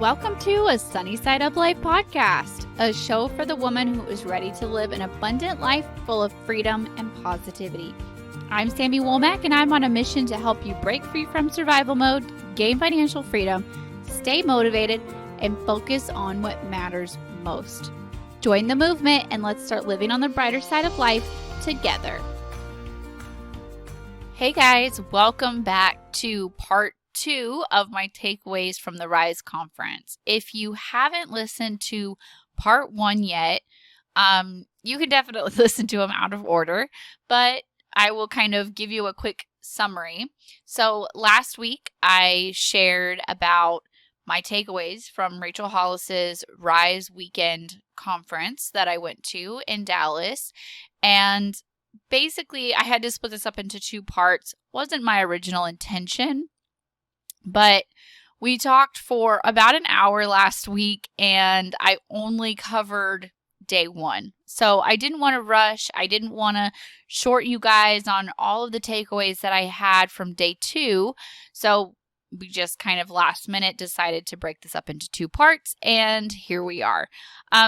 Welcome to a Sunny Side Up Life podcast, a show for the woman who is ready to live an abundant life full of freedom and positivity. I'm Sammy Womack, and I'm on a mission to help you break free from survival mode, gain financial freedom, stay motivated, and focus on what matters most. Join the movement, and let's start living on the brighter side of life together. Hey guys, welcome back to part 2 of my takeaways from the Rise conference. If you haven't listened to part 1 yet, you can definitely listen to them out of order, but I will kind of give you a quick summary. So last week I shared about my takeaways from Rachel Hollis's Rise weekend conference that I went to in Dallas, and basically I had to split this up into 2 parts. Wasn't my original intention, but we talked for about an hour last week, and I only covered day 1. So I didn't want to rush. I didn't want to short you guys on all of the takeaways that I had from day 2. So we just kind of last minute decided to break this up into 2 parts, and here we are.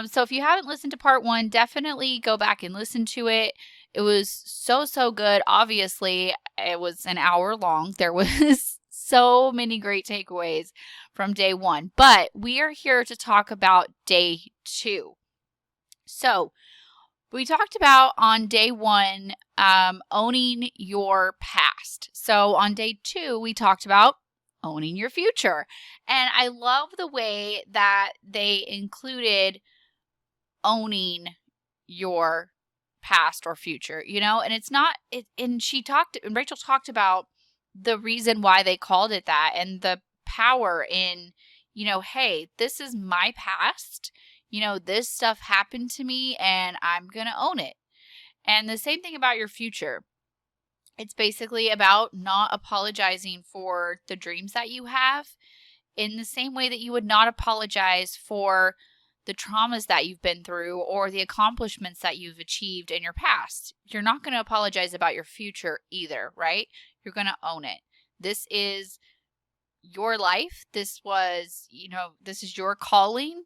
So if you haven't listened to part 1, definitely go back and listen to it. It was so good. Obviously, it was an hour long. There was so many great takeaways from day 1, but we are here to talk about day 2. So we talked about on day 1, owning your past. So on day 2, we talked about owning your future. And I love the way that they included owning your past or future, and it's not, and Rachel talked about the reason why they called it that and the power in, hey, this is my past, this stuff happened to me and I'm going to own it. And the same thing about your future. It's basically about not apologizing for the dreams that you have in the same way that you would not apologize for the traumas that you've been through or the accomplishments that you've achieved in your past. You're not going to apologize about your future either, right? You're going to own it. This is your life. This is your calling.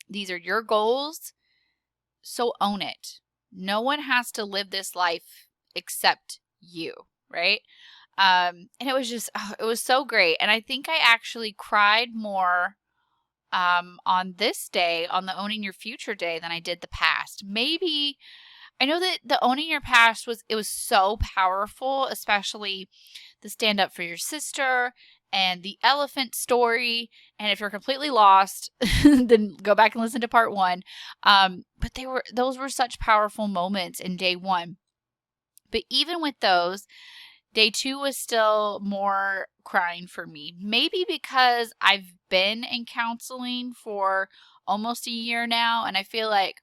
These are your goals. So own it. No one has to live this life except you, right? And it was so great. And I think I actually cried more on this day, on the Owning Your Future day, than I did the past. Maybe, I know that the Owning Your Past was so powerful, especially the stand up for your sister and the elephant story. And if you're completely lost, then go back and listen to part 1. But those were such powerful moments in day 1. But even with those, day 2 was still more crying for me. Maybe because I've been in counseling for almost a year now, and I feel like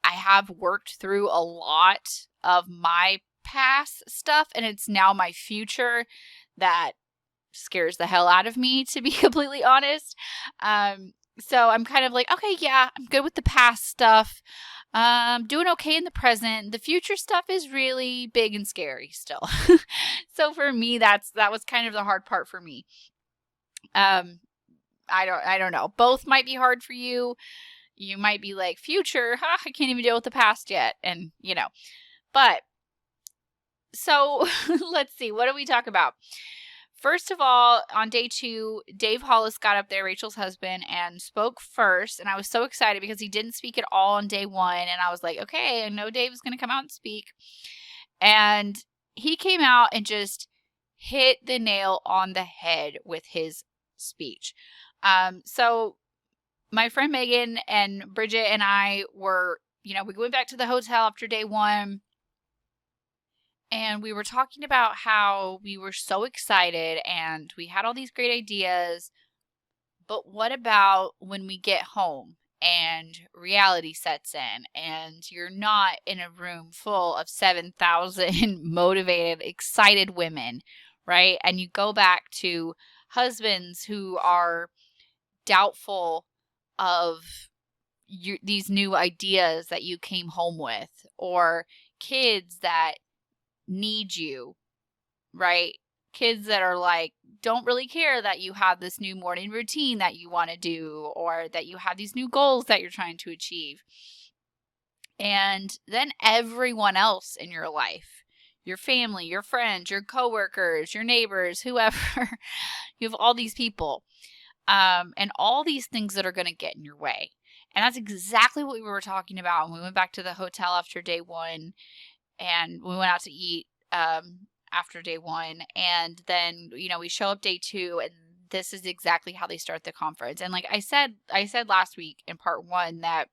I have worked through a lot of my past stuff, and it's now my future that scares the hell out of me, to be completely honest. So I'm kind of like, okay, yeah, I'm good with the past stuff. Doing okay in the present. The future stuff is really big and scary still. So for me, that was kind of the hard part for me. I don't know. Both might be hard for you. You might be like, future, I can't even deal with the past yet. And, but so let's see. What do we talk about? First of all, on day 2, Dave Hollis got up there, Rachel's husband, and spoke first. And I was so excited because he didn't speak at all on day 1. And I was like, okay, I know Dave is going to come out and speak. And he came out and just hit the nail on the head with his speech. So my friend Megan and Bridget and I were, we went back to the hotel after day 1. And we were talking about how we were so excited and we had all these great ideas. But what about when we get home and reality sets in and you're not in a room full of 7,000 motivated, excited women, right? And you go back to husbands who are doubtful of these new ideas that you came home with, or kids that need you, right? kids that are like, don't really care that you have this new morning routine that you want to do, or that you have these new goals that you're trying to achieve. And then everyone else in your life, your family, your friends, your coworkers, your neighbors, whoever, you have all these people, and all these things that are going to get in your way. And that's exactly what we were talking about when we went back to the hotel after day one, and we went out to eat after day one. And then, we show up day two, and this is exactly how they start the conference. And like I said last week in part one that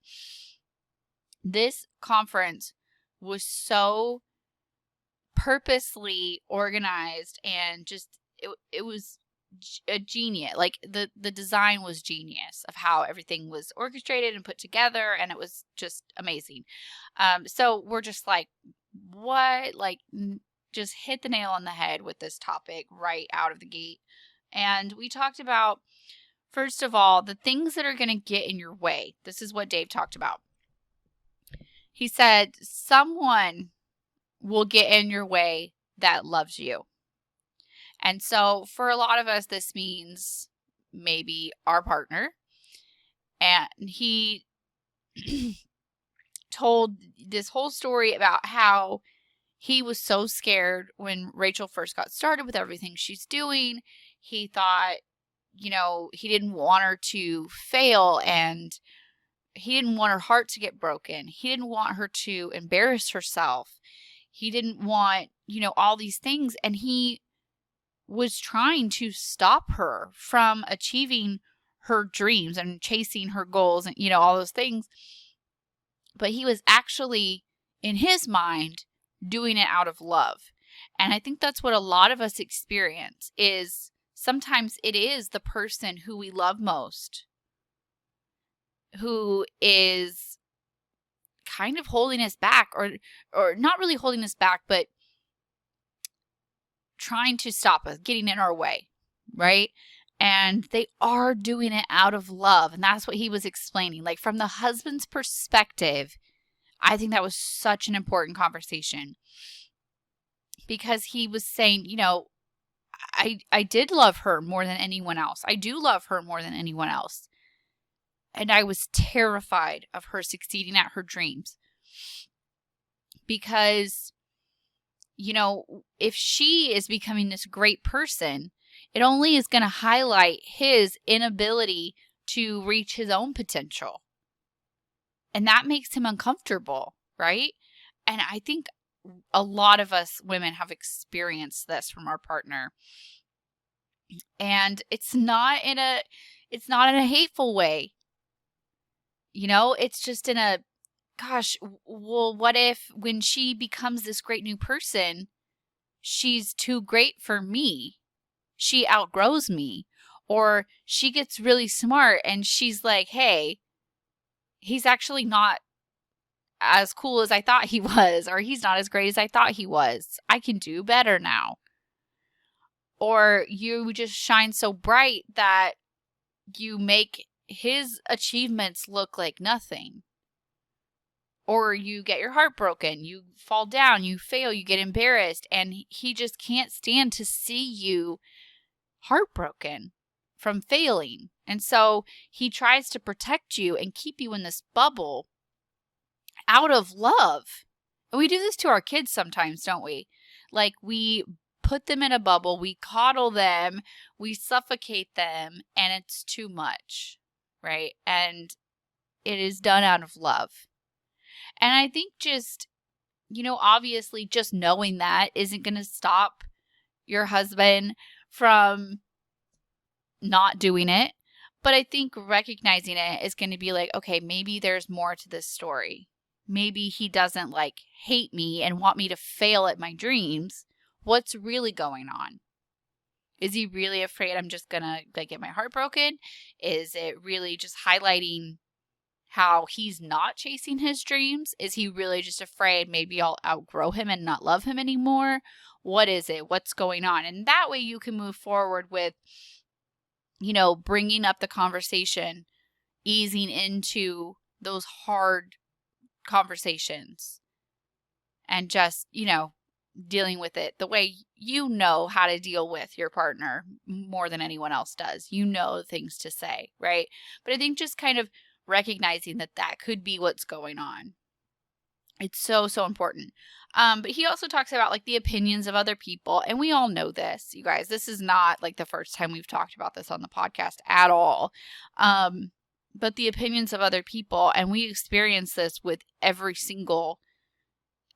this conference was so purposely organized, and just it was a genius. Like the design was genius of how everything was orchestrated and put together, and it was just amazing. So we're just like, what? Like, just hit the nail on the head with this topic right out of the gate. And we talked about, first of all, the things that are going to get in your way. This is what Dave talked about. He said, someone will get in your way that loves you. And so for a lot of us, this means maybe our partner. And he told this whole story about how he was so scared when Rachel first got started with everything she's doing. He thought, he didn't want her to fail, and he didn't want her heart to get broken. He didn't want her to embarrass herself. He didn't want, all these things. And he was trying to stop her from achieving her dreams and chasing her goals and, all those things. But he was actually, in his mind, doing it out of love. And I think that's what a lot of us experience, is sometimes it is the person who we love most who is kind of holding us back, or not really holding us back, but trying to stop us, getting in our way, right? And they are doing it out of love. And that's what he was explaining. Like, from the husband's perspective, I think that was such an important conversation, because he was saying, I did love her more than anyone else. I do love her more than anyone else. And I was terrified of her succeeding at her dreams, because, if she is becoming this great person, it only is going to highlight his inability to reach his own potential. And that makes him uncomfortable, right? And I think a lot of us women have experienced this from our partner. And it's not in a hateful way. It's just in a, gosh, well, what if when she becomes this great new person, she's too great for me? She outgrows me. Or she gets really smart and she's like, hey, he's actually not as cool as I thought he was, or he's not as great as I thought he was. I can do better now. Or you just shine so bright that you make his achievements look like nothing. Or you get your heart broken, you fall down, you fail, you get embarrassed, and he just can't stand to see you heartbroken from failing. And so he tries to protect you and keep you in this bubble out of love. And we do this to our kids sometimes, don't we? Like, we put them in a bubble, we coddle them, we suffocate them, and it's too much, right? And it is done out of love. And I think just, obviously just knowing that isn't going to stop your husband from not doing it. But I think recognizing it is going to be like, okay, maybe there's more to this story. Maybe he doesn't hate me and want me to fail at my dreams. What's really going on? Is he really afraid I'm just going to get my heart broken? Is it really just highlighting how he's not chasing his dreams? Is he really just afraid maybe I'll outgrow him and not love him anymore? What is it? What's going on? And that way you can move forward with, bringing up the conversation, easing into those hard conversations, and just, dealing with it the way you know how to deal with your partner more than anyone else does. You know things to say, right? But I think just kind of recognizing that that could be what's going on. It's so, so important. But he also talks about like the opinions of other people. And we all know this, you guys. This is not like the first time we've talked about this on the podcast at all. But the opinions of other people. And we experience this with every single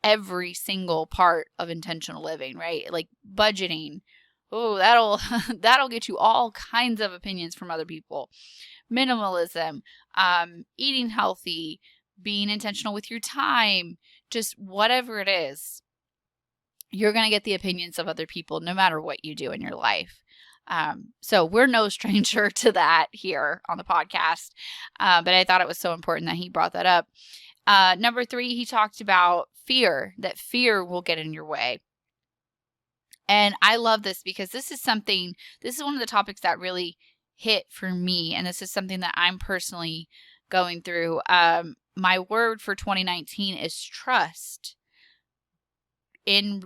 part of intentional living, right? Like budgeting. Oh, that'll get you all kinds of opinions from other people. Minimalism, eating healthy, being intentional with your time, just whatever it is, you're going to get the opinions of other people no matter what you do in your life. So we're no stranger to that here on the podcast. But I thought it was so important that he brought that up. Number 3, he talked about fear, that fear will get in your way. And I love this because this is one of the topics that really hit for me. And this is something that I'm personally going through. My word for 2019 is trust, in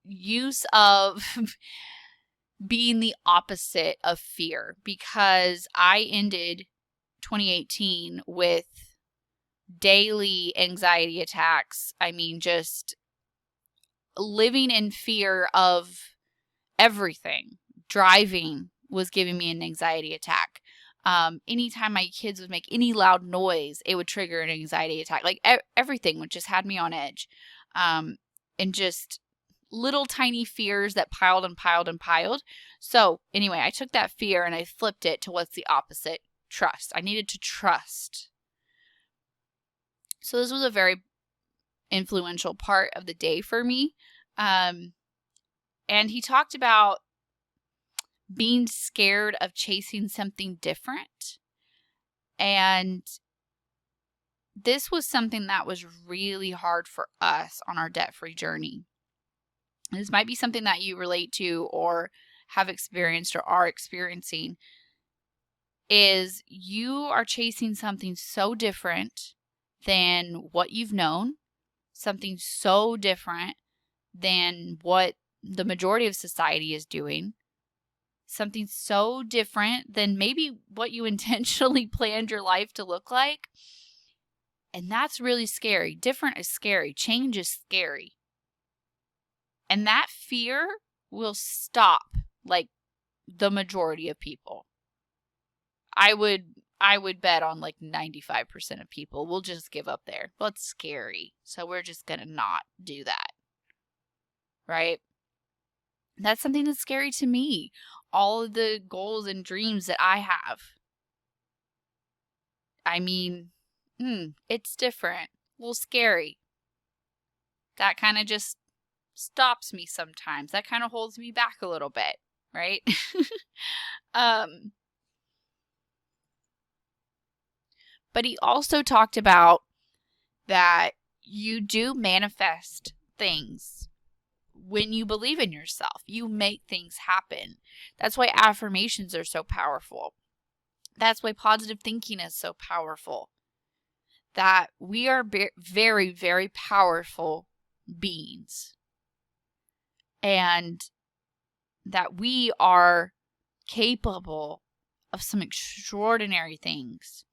use of being the opposite of fear, because I ended 2018 with daily anxiety attacks. I mean, just living in fear of everything. Driving was giving me an anxiety attack. Anytime my kids would make any loud noise, it would trigger an anxiety attack. Like everything would just had me on edge. And just little tiny fears that piled and piled and piled. So anyway, I took that fear and I flipped it to what's the opposite: trust. I needed to trust. So this was a very influential part of the day for me. And he talked about being scared of chasing something different. And this was something that was really hard for us on our debt-free journey. This might be something that you relate to or have experienced or are experiencing, is you are chasing something so different than what you've known, something so different than what the majority of society is doing, something so different than maybe what you intentionally planned your life to look like. And that's really scary. Different is scary. Change is scary. And that fear will stop like the majority of people. I would bet on like 95% of people will just give up there. Well, it's scary. So we're just going to not do that. Right? That's something that's scary to me. All of the goals and dreams that I have. I mean, it's different. A little scary. That kind of just stops me sometimes. That kind of holds me back a little bit, right? But he also talked about that you do manifest things when you believe in yourself. You make things happen. That's why affirmations are so powerful. That's why positive thinking is so powerful. That we are very, very powerful beings. And that we are capable of some extraordinary things.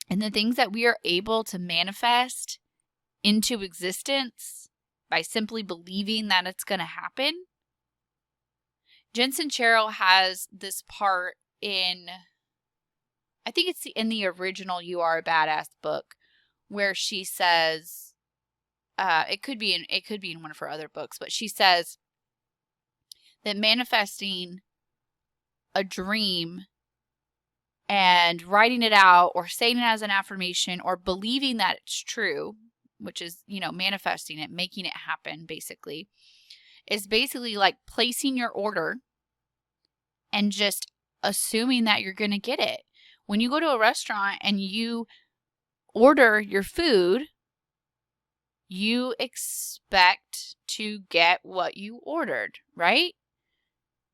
And the things that we are able to manifest into existence by simply believing that it's going to happen. Jen Sincero has this part in, I think it's in the original You Are a Badass book, where she says, it could be in one of her other books, but she says that manifesting a dream and writing it out or saying it as an affirmation or believing that it's true, which is, manifesting it, making it happen, basically, is basically like placing your order and just assuming that you're going to get it. When you go to a restaurant and you order your food, you expect to get what you ordered, right?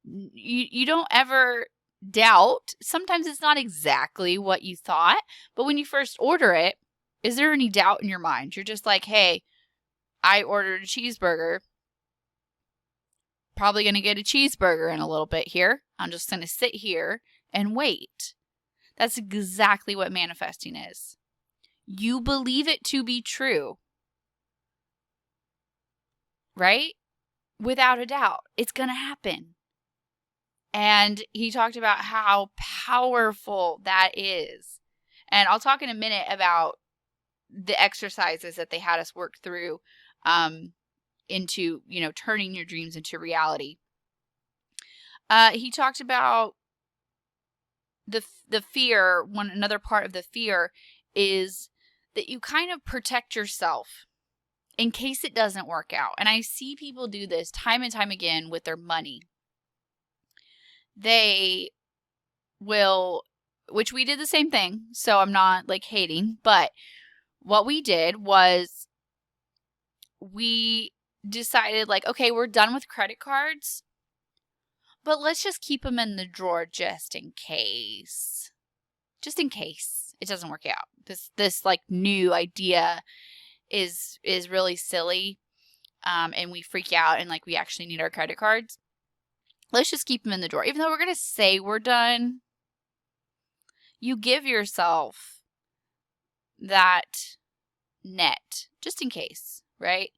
You don't ever doubt. Sometimes it's not exactly what you thought, but when you first order it, is there any doubt in your mind? You're just like, hey, I ordered a cheeseburger. Probably going to get a cheeseburger in a little bit here. I'm just going to sit here and wait. That's exactly what manifesting is. You believe it to be true, right? Without a doubt, it's going to happen. And he talked about how powerful that is. And I'll talk in a minute about the exercises that they had us work through into, turning your dreams into reality. He talked about the fear. Another part of the fear is that you kind of protect yourself in case it doesn't work out. And I see people do this time and time again with their money. They will, which we did the same thing, so I'm not like hating, but what we did was we decided like, okay, we're done with credit cards, but let's just keep them in the drawer just in case. Just in case it doesn't work out. This like new idea is really silly, and we freak out and like we actually need our credit cards. Let's just keep them in the drawer. Even though we're going to say we're done, you give yourself that net just in case, right?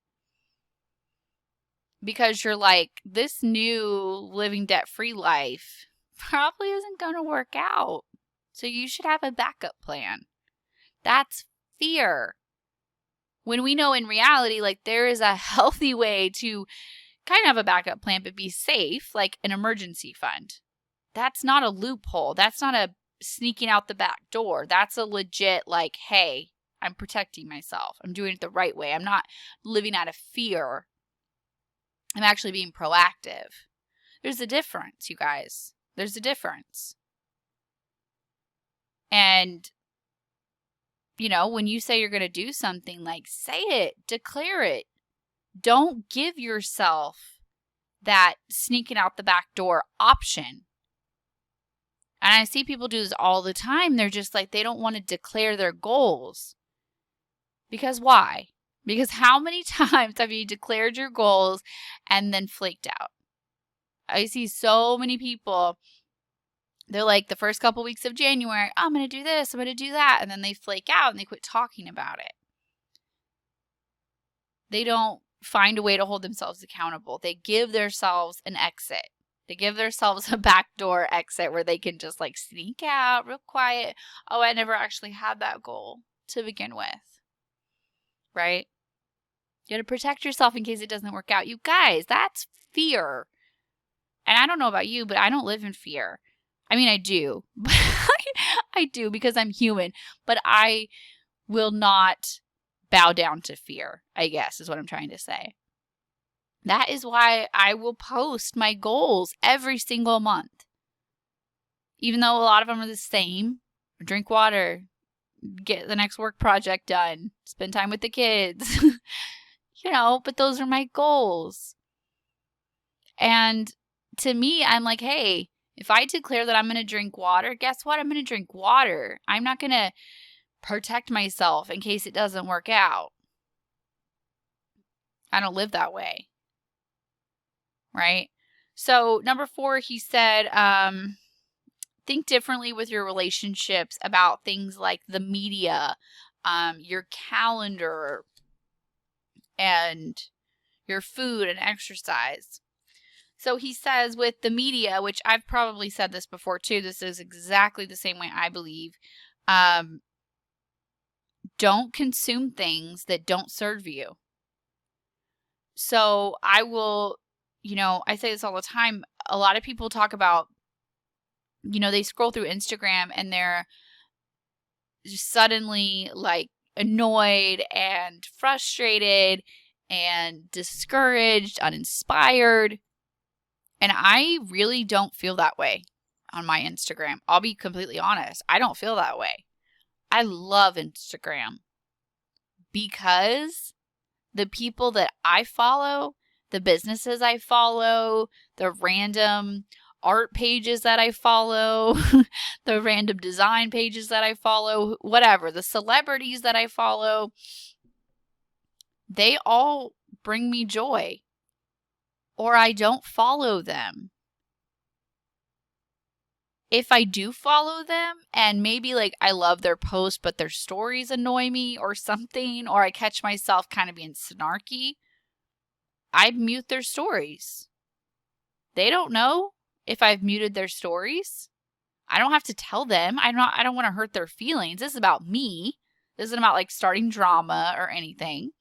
Because you're like, this new living debt-free life probably isn't going to work out. So you should have a backup plan. That's fear. When we know in reality, like there is a healthy way to kind of have a backup plan, but be safe, like an emergency fund. That's not a loophole. That's not a sneaking out the back door. That's a legit like, hey, I'm protecting myself. I'm doing it the right way. I'm not living out of fear. I'm actually being proactive. There's a difference, you guys. There's a difference. And, when you say you're going to do something, like say it, declare it. Don't give yourself that sneaking out the back door option. And I see people do this all the time. They're just like, they don't want to declare their goals. Because why? Because how many times have you declared your goals and then flaked out? I see so many people, they're like the first couple weeks of January, I'm going to do this, I'm going to do that. And then they flake out and they quit talking about it. They don't find a way to hold themselves accountable. They give themselves an exit. They give themselves a backdoor exit where they can just like sneak out real quiet. Oh, I never actually had that goal to begin with. Right? You got to protect yourself in case it doesn't work out. You guys, that's fear. And I don't know about you, but I don't live in fear. I mean, I do. I do because I'm human. But I will not bow down to fear, I guess, is what I'm trying to say. That is why I will post my goals every single month. Even though a lot of them are the same. Drink water. Get the next work project done. Spend time with the kids. But those are my goals. And to me, I'm like, hey, if I declare that I'm going to drink water, guess what? I'm going to drink water. I'm not going to protect myself in case it doesn't work out. I don't live that way. Right? So 4, he said, think differently with your relationships about things like the media, your calendar, and your food and exercise. So he says with the media, which I've probably said this before too, this is exactly the same way I believe. Don't consume things that don't serve you. So I will, I say this all the time. A lot of people talk about, they scroll through Instagram and they're just suddenly like annoyed and frustrated and discouraged, uninspired. And I really don't feel that way on my Instagram. I'll be completely honest. I don't feel that way. I love Instagram because the people that I follow, the businesses I follow, the random art pages that I follow, the random design pages that I follow, whatever, the celebrities that I follow, they all bring me joy, or I don't follow them. If I do follow them and maybe like I love their posts, but their stories annoy me or something, or I catch myself kind of being snarky, I mute their stories. They don't know if I've muted their stories. I don't have to tell them. I don't want to hurt their feelings. This is about me. This isn't about like starting drama or anything.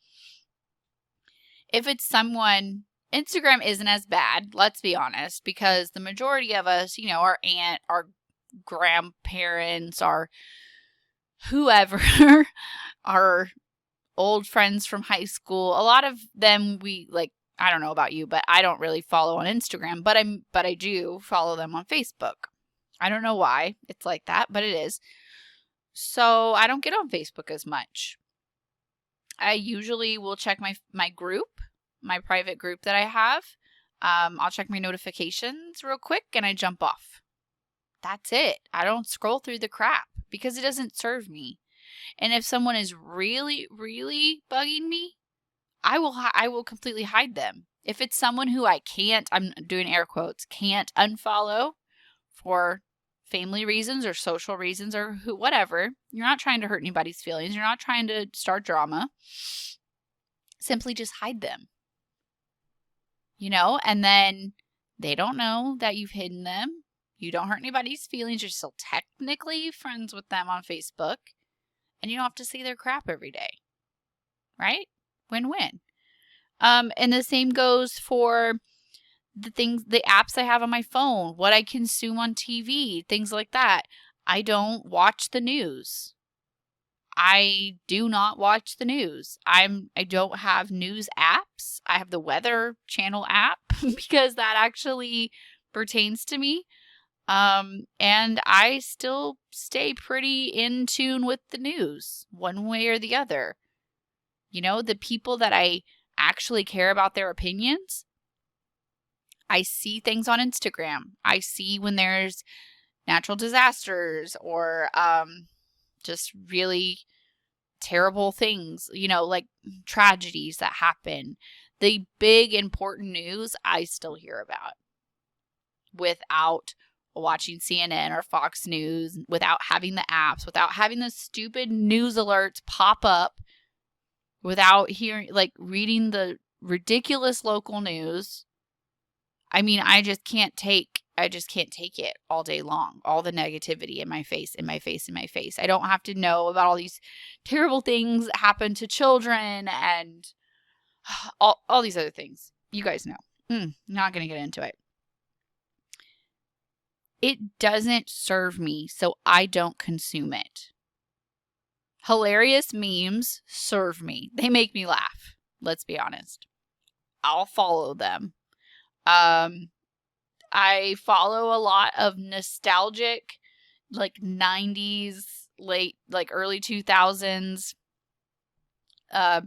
If it's someone, Instagram isn't as bad, let's be honest, because the majority of us, our aunt, our grandparents, our whoever, our old friends from high school, a lot of them we like, I don't know about you, but I don't really follow on Instagram, but I do follow them on Facebook. I don't know why it's like that, but it is. So I don't get on Facebook as much. I usually will check my group, my private group that I have. I'll check my notifications real quick and I jump off. That's it. I don't scroll through the crap because it doesn't serve me. And if someone is really, really bugging me, I will completely hide them. If it's someone who I can't, I'm doing air quotes, can't unfollow for family reasons or social reasons or whatever, you're not trying to hurt anybody's feelings. You're not trying to start drama. Simply just hide them. And then they don't know that you've hidden them. You don't hurt anybody's feelings. You're still technically friends with them on Facebook. And you don't have to see their crap every day. Right? Win-win. And the same goes for the apps I have on my phone, what I consume on TV, things like that. I don't watch the news. I do not watch the news. I don't have news apps. I have the Weather Channel app because that actually pertains to me. And I still stay pretty in tune with the news one way or the other. The people that I actually care about their opinions, I see things on Instagram. I see when there's natural disasters or just really terrible things, like tragedies that happen. The big important news I still hear about without watching CNN or Fox News, without having the apps, without having the stupid news alerts pop up, without reading the ridiculous local news. I mean, I just can't take it all day long. All the negativity in my face. I don't have to know about all these terrible things that happen to children and all these other things. You guys know. Not going to get into it. It doesn't serve me, so I don't consume it. Hilarious memes serve me. They make me laugh. Let's be honest. I'll follow them. I follow a lot of nostalgic, 90s, early 2000s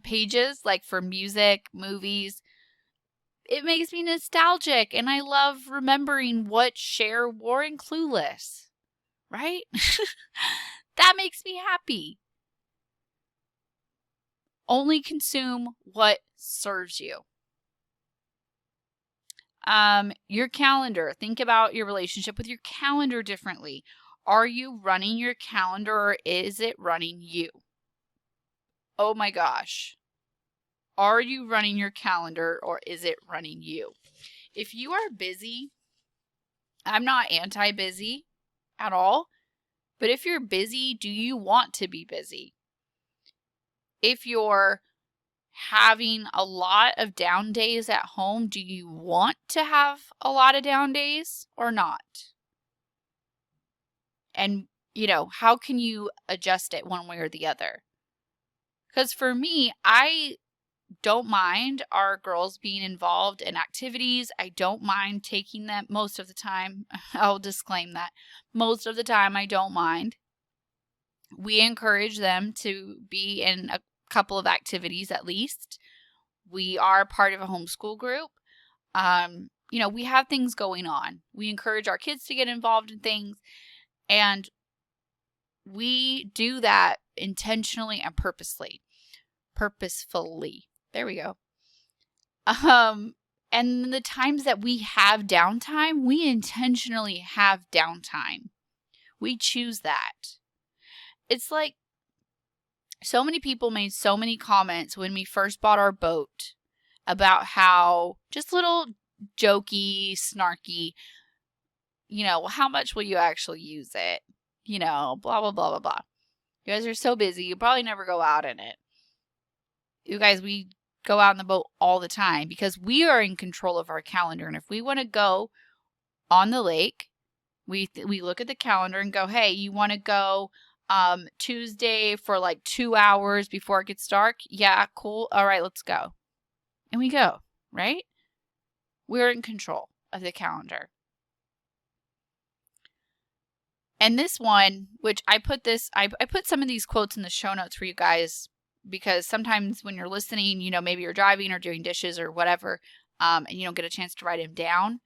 pages, for music, movies. It makes me nostalgic, and I love remembering what Cher wore in Clueless, right? That makes me happy. Only consume what serves you. Your calendar. Think about your relationship with your calendar differently. Are you running your calendar or is it running you? Oh my gosh. Are you running your calendar or is it running you? If you are busy, I'm not anti-busy at all, but if you're busy, do you want to be busy? If you're having a lot of down days at home, do you want to have a lot of down days or not? And, how can you adjust it one way or the other? Because for me, I don't mind our girls being involved in activities. I don't mind taking them most of the time. I'll disclaim that. Most of the time, I don't mind. We encourage them to be in a couple of activities at least. We are part of a homeschool group. We have things going on. We encourage our kids to get involved in things. And we do that intentionally and purposefully. There we go. And the times that we have downtime, we intentionally have downtime. We choose that. It's like so many people made so many comments when we first bought our boat about how just little jokey, snarky, how much will you actually use it? Blah, blah, blah, blah, blah. You guys are so busy. You probably never go out in it. You guys, we go out in the boat all the time because we are in control of our calendar. And if we want to go on the lake, we look at the calendar and go, hey, you want to go Tuesday for like 2 hours before it gets dark? Yeah, cool. All right, let's go. And we go, right? We're in control of the calendar. And this one, which I put some of these quotes in the show notes for you guys, because sometimes when you're listening, maybe you're driving or doing dishes or whatever, and you don't get a chance to write them down.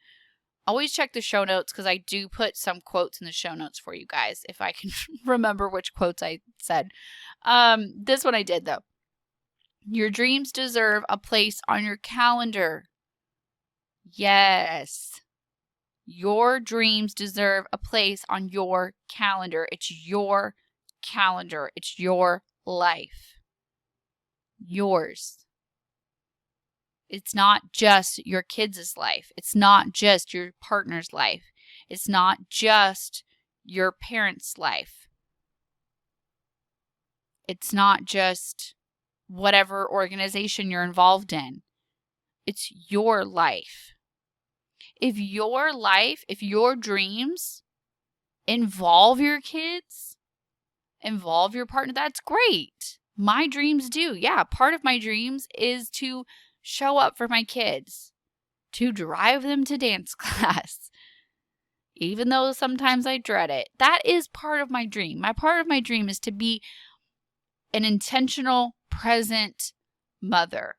Always check the show notes because I do put some quotes in the show notes for you guys if I can remember which quotes I said. This one I did though. Your dreams deserve a place on your calendar. Yes. Your dreams deserve a place on your calendar. It's your calendar. It's your life. Yours. It's not just your kids' life. It's not just your partner's life. It's not just your parents' life. It's not just whatever organization you're involved in. It's your life. If your dreams involve your kids, involve your partner, that's great. My dreams do. Yeah, part of my dreams is to show up for my kids, to drive them to dance class, even though sometimes I dread it. That is part of my dream. Part of my dream is to be an intentional, present mother,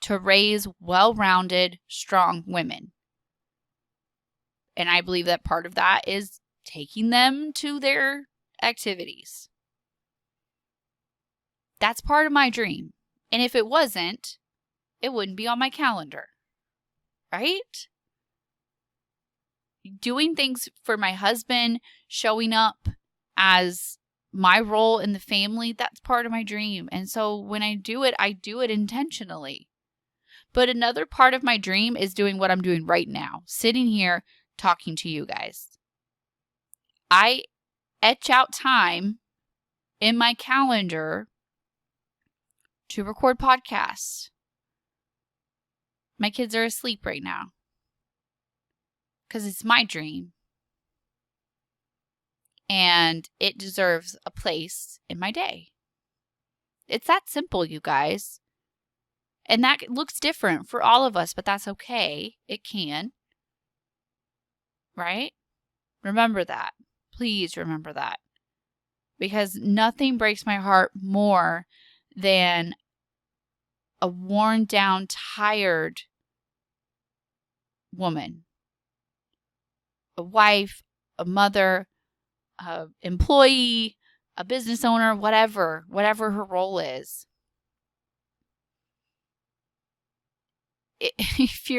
to raise well-rounded, strong women. And I believe that part of that is taking them to their activities. That's part of my dream. And if it wasn't, it wouldn't be on my calendar. Right? Doing things for my husband, showing up as my role in the family, that's part of my dream. And so when I do it intentionally. But another part of my dream is doing what I'm doing right now, sitting here talking to you guys. I etch out time in my calendar to record podcasts. My kids are asleep right now because it's my dream and it deserves a place in my day. It's that simple, you guys. And that looks different for all of us, but that's okay. It can. Right? Remember that. Please remember that. Because nothing breaks my heart more than a worn down, tired woman. A wife, a mother, a employee, a business owner, whatever her role is. If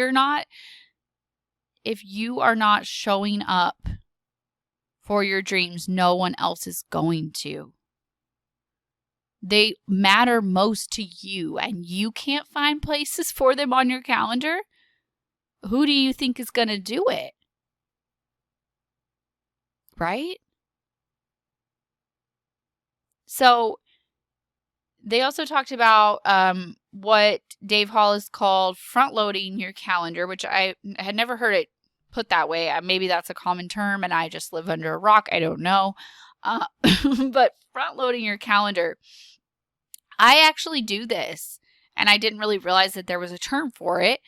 you are not showing up for your dreams, no one else is going to. They matter most to you, and you can't find places for them on your calendar. Who do you think is going to do it? Right? So they also talked about what Dave Hollis called front-loading your calendar, which I had never heard it put that way. Maybe that's a common term and I just live under a rock. I don't know. But front-loading your calendar. I actually do this, and I didn't really realize that there was a term for it,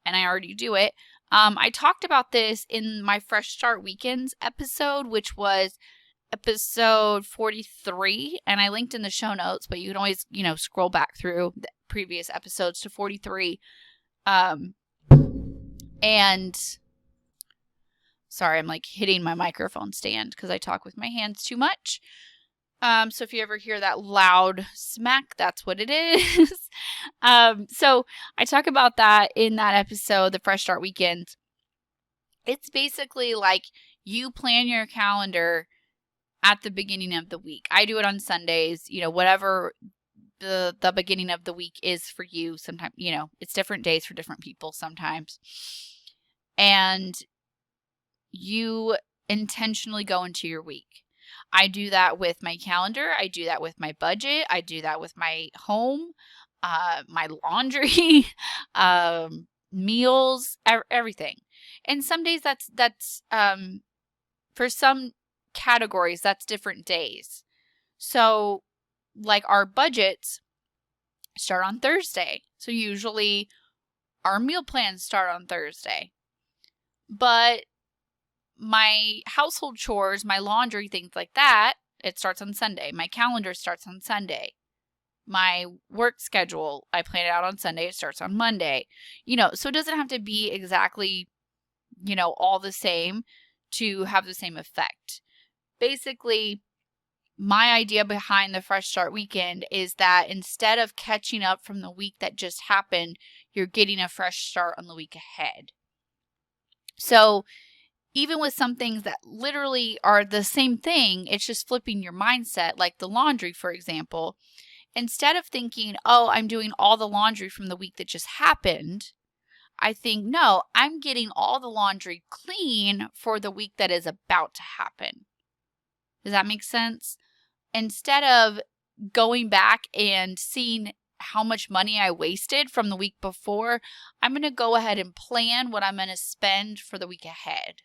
and I already do it. I talked about this in my Fresh Start Weekends episode, which was episode 43, and I linked in the show notes, but you can always, scroll back through the previous episodes to 43. And sorry, I'm like hitting my microphone stand because I talk with my hands too much. So if you ever hear that loud smack, that's what it is. So I talk about that in that episode, the Fresh Start Weekend. It's basically like you plan your calendar at the beginning of the week. I do it on Sundays, whatever the beginning of the week is for you. Sometimes, it's different days for different people sometimes. And you intentionally go into your week. I do that with my calendar. I do that with my budget. I do that with my home, my laundry, meals, everything. And some days that's for some categories, that's different days. So like our budgets start on Thursday. So usually our meal plans start on Thursday. But my household chores, my laundry, things like that, it starts on Sunday. My calendar starts on Sunday. My work schedule, I plan it out on Sunday. It starts on Monday. So it doesn't have to be exactly, all the same to have the same effect. Basically, my idea behind the Fresh Start Weekend is that instead of catching up from the week that just happened, you're getting a fresh start on the week ahead. So even with some things that literally are the same thing, it's just flipping your mindset, like the laundry, for example. Instead of thinking, oh, I'm doing all the laundry from the week that just happened, I think, no, I'm getting all the laundry clean for the week that is about to happen. Does that make sense? Instead of going back and seeing how much money I wasted from the week before, I'm going to go ahead and plan what I'm going to spend for the week ahead.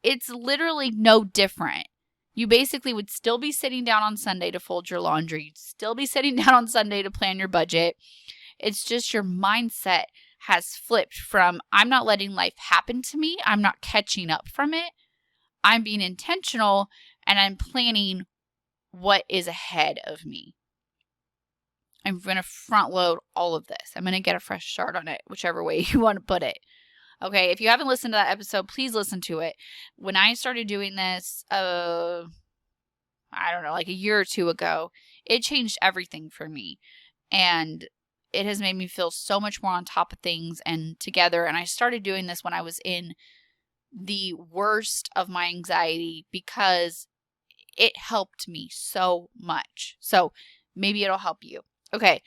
It's literally no different. You basically would still be sitting down on Sunday to fold your laundry. You'd still be sitting down on Sunday to plan your budget. It's just your mindset has flipped from, I'm not letting life happen to me. I'm not catching up from it. I'm being intentional and I'm planning what is ahead of me. I'm going to front load all of this. I'm going to get a fresh start on it, whichever way you want to put it. Okay, if you haven't listened to that episode, please listen to it. When I started doing this, I don't know, like a year or two ago, it changed everything for me. And it has made me feel so much more on top of things and together. And I started doing this when I was in the worst of my anxiety because it helped me so much. So maybe it'll help you. Okay.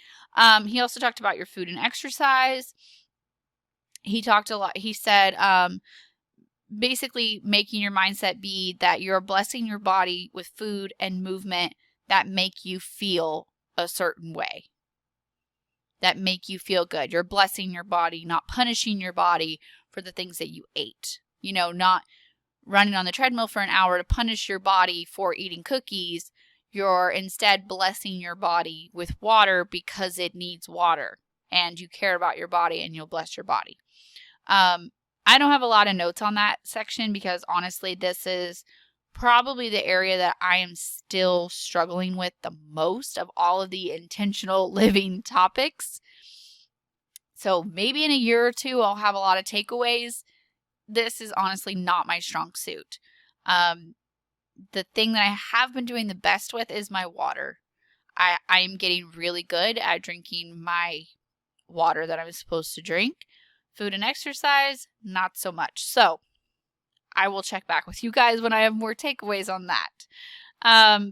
He also talked about your food and exercise. He talked a lot. He said, basically making your mindset be that you're blessing your body with food and movement that make you feel a certain way, that make you feel good. You're blessing your body, not punishing your body for the things that you ate. Not running on the treadmill for an hour to punish your body for eating cookies. You're instead blessing your body with water because it needs water and you care about your body and you'll bless your body. I don't have a lot of notes on that section because honestly, this is probably the area that I am still struggling with the most of all of the intentional living topics. So maybe in a year or two, I'll have a lot of takeaways. This is honestly not my strong suit. The thing that I have been doing the best with is my water. I am getting really good at drinking my water that I'm supposed to drink. Food and exercise, not so much. So I will check back with you guys when I have more takeaways on that.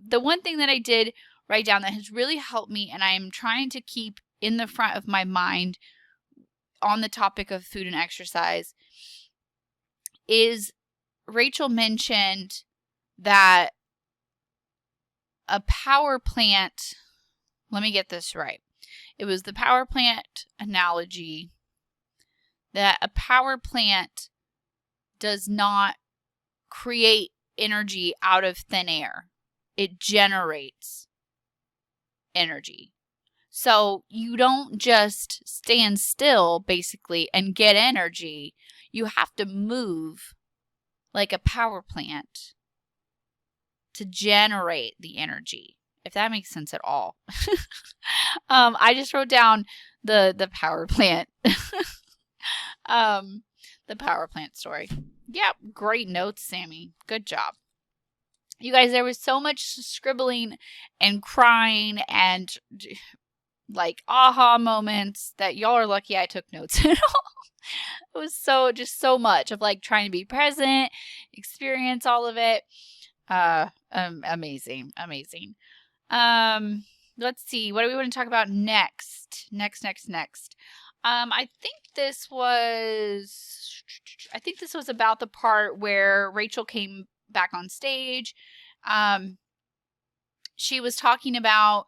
The one thing that I did write down that has really helped me and I'm trying to keep in the front of my mind on the topic of food and exercise is Rachel mentioned that a power plant, let me get this right. It was the power plant analogy that a power plant does not create energy out of thin air. It generates energy. So you don't just stand still, basically, and get energy. You have to move like a power plant to generate the energy, if that makes sense at all. I just wrote down the power plant. The power plant story. Yep, great notes, Sammy. Good job. You guys, there was so much scribbling and crying and like aha moments that y'all are lucky I took notes. It was so much of like trying to be present, experience all of it. Amazing. Let's see. What do we want to talk about next? Next. I think this was about the part where Rachel came back on stage. She was talking about,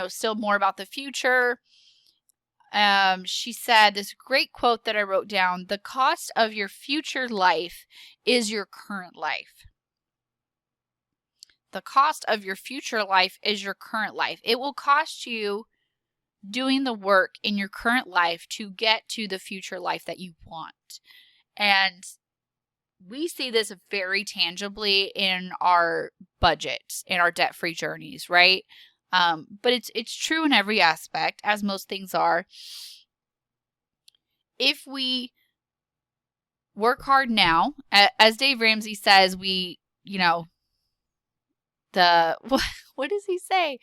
still more about the future. She said this great quote that I wrote down: "The cost of your future life is your current life." The cost of your future life is your current life. It will cost you doing the work in your current life to get to the future life that you want. And we see this very tangibly in our budgets, in our debt-free journeys, right? But it's true in every aspect, as most things are. If we work hard now, as Dave Ramsey says, what does he say?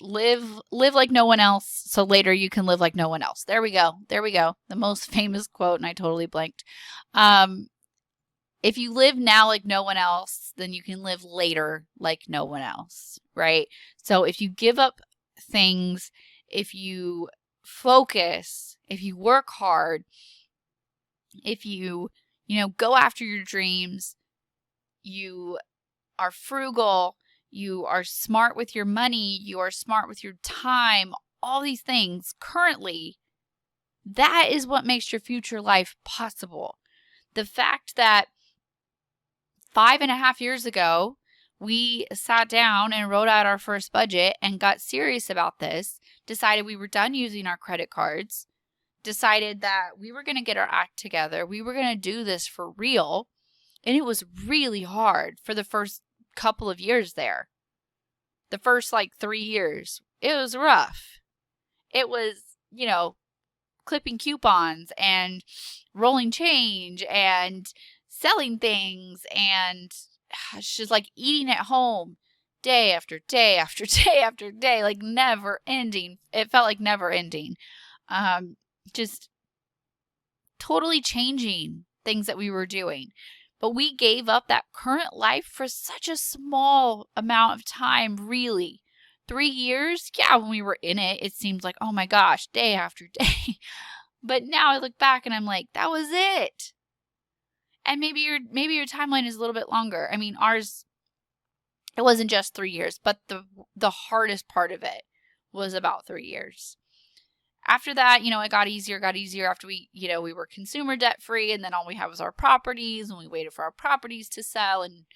Live like no one else, so later you can live like no one else. There we go. The most famous quote, and I totally blanked. If you live now like no one else, then you can live later like no one else, right? So if you give up things, if you focus, if you work hard, if you, go after your dreams, you are frugal, you are smart with your money, you are smart with your time, all these things currently, that is what makes your future life possible. The fact that 5.5 years ago, we sat down and wrote out our first budget and got serious about this, decided we were done using our credit cards, decided that we were going to get our act together, we were going to do this for real, and it was really hard for the first couple of years there. The first 3 years, it was rough. It was, clipping coupons and rolling change and selling things and just eating at home day after day after day after day, never ending. It felt like never ending. Just totally changing things that we were doing. But we gave up that current life for such a small amount of time, really. 3 years? Yeah, when we were in it, it seems like, oh my gosh, day after day. But now I look back and I'm like, that was it. And maybe your timeline is a little bit longer. I mean, ours, it wasn't just 3 years, but the hardest part of it was about 3 years. After that, it got easier after we were consumer debt free, and then all we had was our properties, and we waited for our properties to sell, and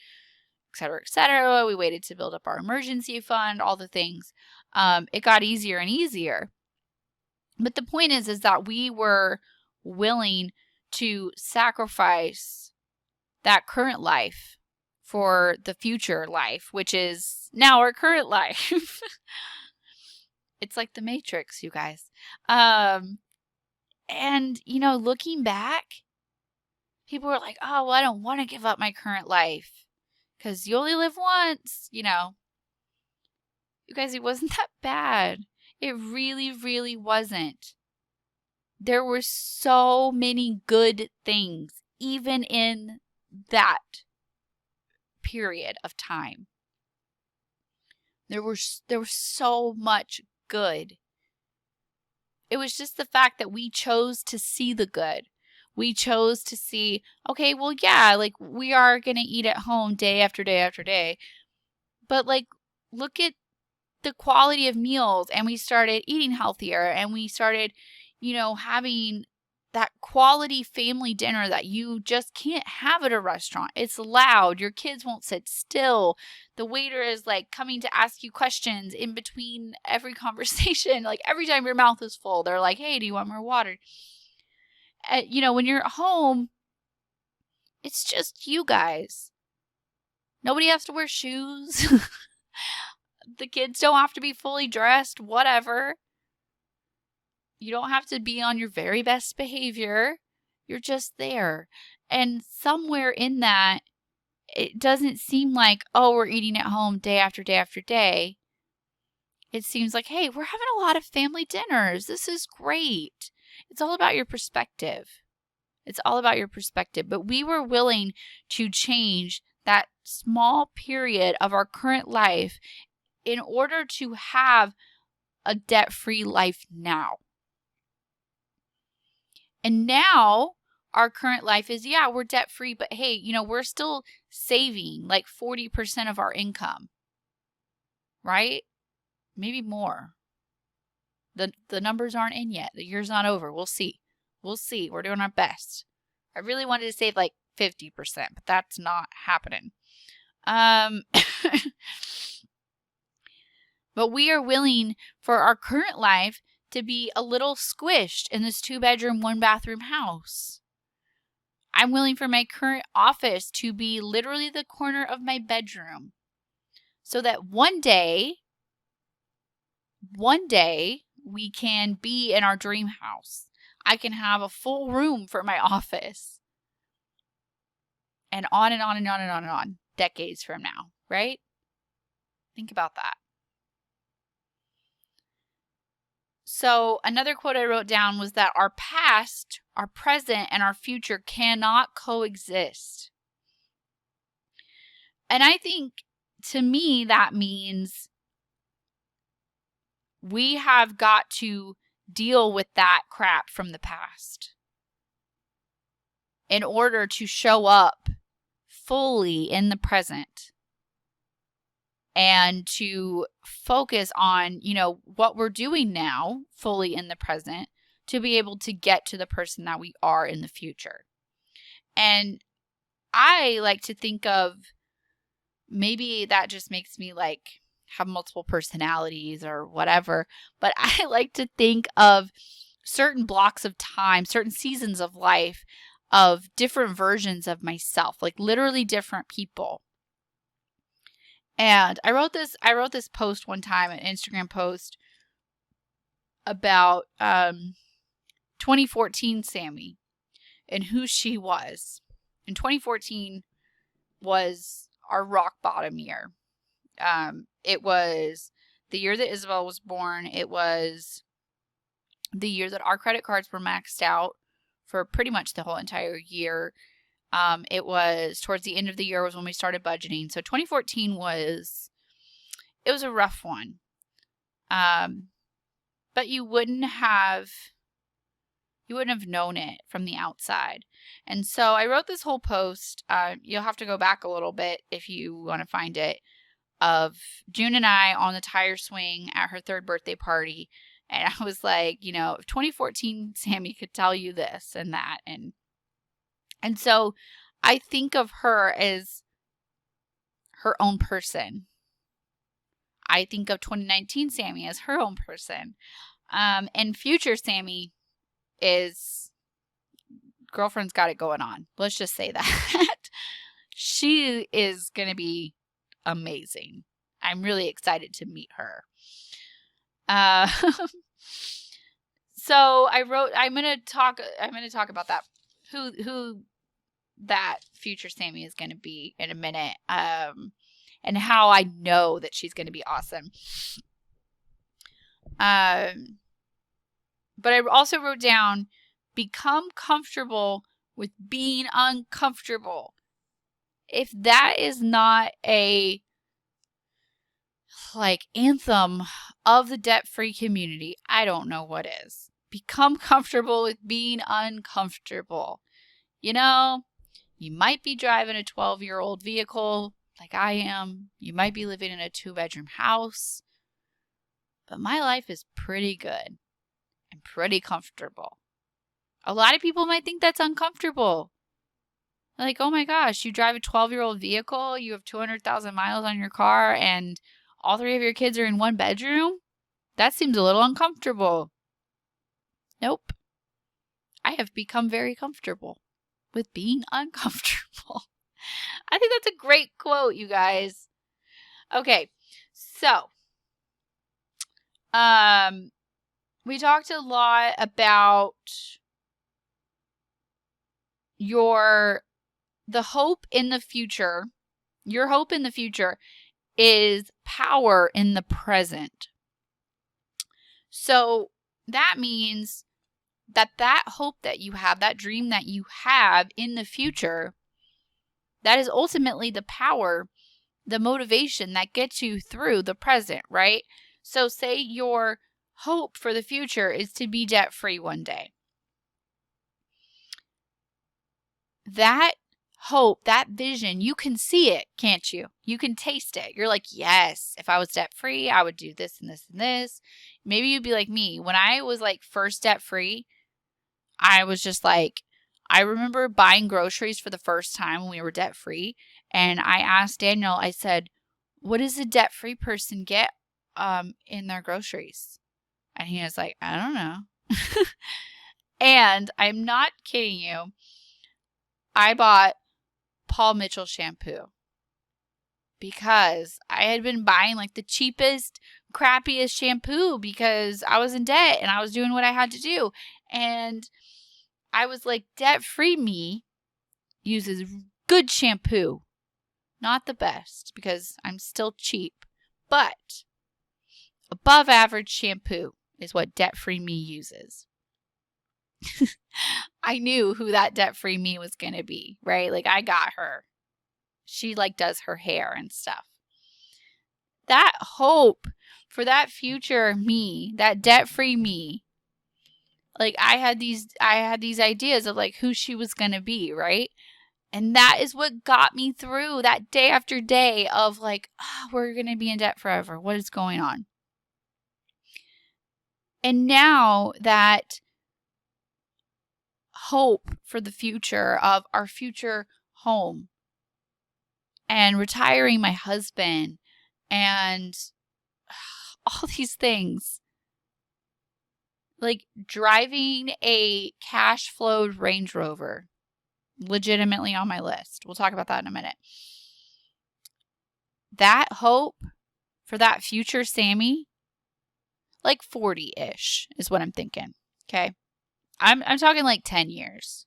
et cetera, et cetera. We waited to build up our emergency fund, all the things. It got easier and easier. But the point is that we were willing to sacrifice that current life for the future life, which is now our current life. It's like the Matrix, you guys. And, looking back, people were like, oh, well, I don't want to give up my current life because you only live once, You guys, it wasn't that bad. It really, really wasn't. There were so many good things, even in that period of time. There was so much good. It was just the fact that we chose to see the good. We chose to see, okay, well, yeah, we are going to eat at home day after day after day. But look at the quality of meals, and we started eating healthier, and we started, having that quality family dinner that you just can't have at a restaurant. It's loud. Your kids won't sit still. The waiter is coming to ask you questions in between every conversation. Every time your mouth is full, they're like, hey, do you want more water? When you're at home, it's just you guys. Nobody has to wear shoes. The kids don't have to be fully dressed, whatever. You don't have to be on your very best behavior. You're just there. And somewhere in that, it doesn't seem like, oh, we're eating at home day after day after day. It seems like, hey, we're having a lot of family dinners. This is great. It's all about your perspective. It's all about your perspective. But we were willing to change that small period of our current life in order to have a debt-free life now. And now our current life is, yeah, we're debt-free, but hey, you know, we're still saving like 40% of our income, right? Maybe more. The numbers aren't in yet. The year's not over. We'll see. We'll see. We're doing our best. I really wanted to save like 50%, but that's not happening. But we are willing for our current life to be a little squished in this 2-bedroom, 1-bathroom house. I'm willing for my current office to be literally the corner of my bedroom so that one day we can be in our dream house. I can have a full room for my office. And on and on and on and on and on, decades from now, right? Think about that. So another quote I wrote down was that our past, our present, and our future cannot coexist. And I think, to me, that means we have got to deal with that crap from the past in order to show up fully in the present and to focus on, you know, what we're doing now fully in the present to be able to get to the person that we are in the future. And I like to think of, maybe that just makes me like have multiple personalities or whatever, but I like to think of certain blocks of time, certain seasons of life of different versions of myself, like literally different people. And I wrote this post one time, an Instagram post about 2014 Sammy and who she was. And 2014 was our rock bottom year. It was the year that Isabel was born. It was the year that our credit cards were maxed out for pretty much the whole entire year. It was towards the end of the year was when we started budgeting. So 2014 was a rough one. But you wouldn't have known it from the outside. And so I wrote this whole post. You'll have to go back a little bit if you want to find it, of June and I on the tire swing at her 3rd birthday party. And I was like, you know, if 2014 Sammy could tell you this and that. And so I think of her as her own person. I think of 2019 Sammy as her own person. And future Sammy is, girlfriend's got it going on. Let's just say that. She is going to be amazing. I'm really excited to meet her. So I wrote, I'm going to talk about that, who that future Sammy is going to be in a minute. And how I know that she's going to be awesome. But I also wrote down, become comfortable with being uncomfortable. If that is not a anthem of the debt-free community, I don't know what is. Become comfortable with being uncomfortable. You know, you might be driving a 12-year-old vehicle like I am. You might be living in a 2-bedroom house. But my life is pretty good and pretty comfortable. A lot of people might think that's uncomfortable. Like, oh my gosh, you drive a 12-year-old vehicle, you have 200,000 miles on your car, and all 3 of your kids are in 1 bedroom? That seems a little uncomfortable. Nope. I have become very comfortable with being uncomfortable. I think that's a great quote, you guys. Okay, so we talked a lot about the hope in the future, your hope in the future is power in the present. So that means that hope that you have, that dream that you have in the future, that is ultimately the power, the motivation that gets you through the present, right? So say your hope for the future is to be debt-free one day. That hope, that vision, you can see it, can't you? You can taste it. You're like, yes, if I was debt-free, I would do this and this and this. Maybe you'd be like me. When I was like first debt-free, I was just like, I remember buying groceries for the first time when we were debt-free. And I asked Daniel, I said, what does a debt-free person get in their groceries? And he was like, I don't know. And I'm not kidding you. I bought Paul Mitchell shampoo because I had been buying like the cheapest, crappiest shampoo because I was in debt and I was doing what I had to do. And I was like, debt-free me uses good shampoo. Not the best because I'm still cheap, but above average shampoo is what debt-free me uses. I knew who that debt-free me was going to be, right? Like I got her. She like does her hair and stuff. That hope for that future me, that debt-free me, like I had these ideas of like who she was going to be, right? And that is what got me through that day after day of like, oh, we're going to be in debt forever. What is going on? And now that hope for the future of our future home and retiring my husband and all these things, like driving a cash flowed Range Rover, legitimately on my list. We'll talk about that in a minute. That hope for that future Sammy, like 40-ish is what I'm thinking. Okay. I'm talking like 10 years.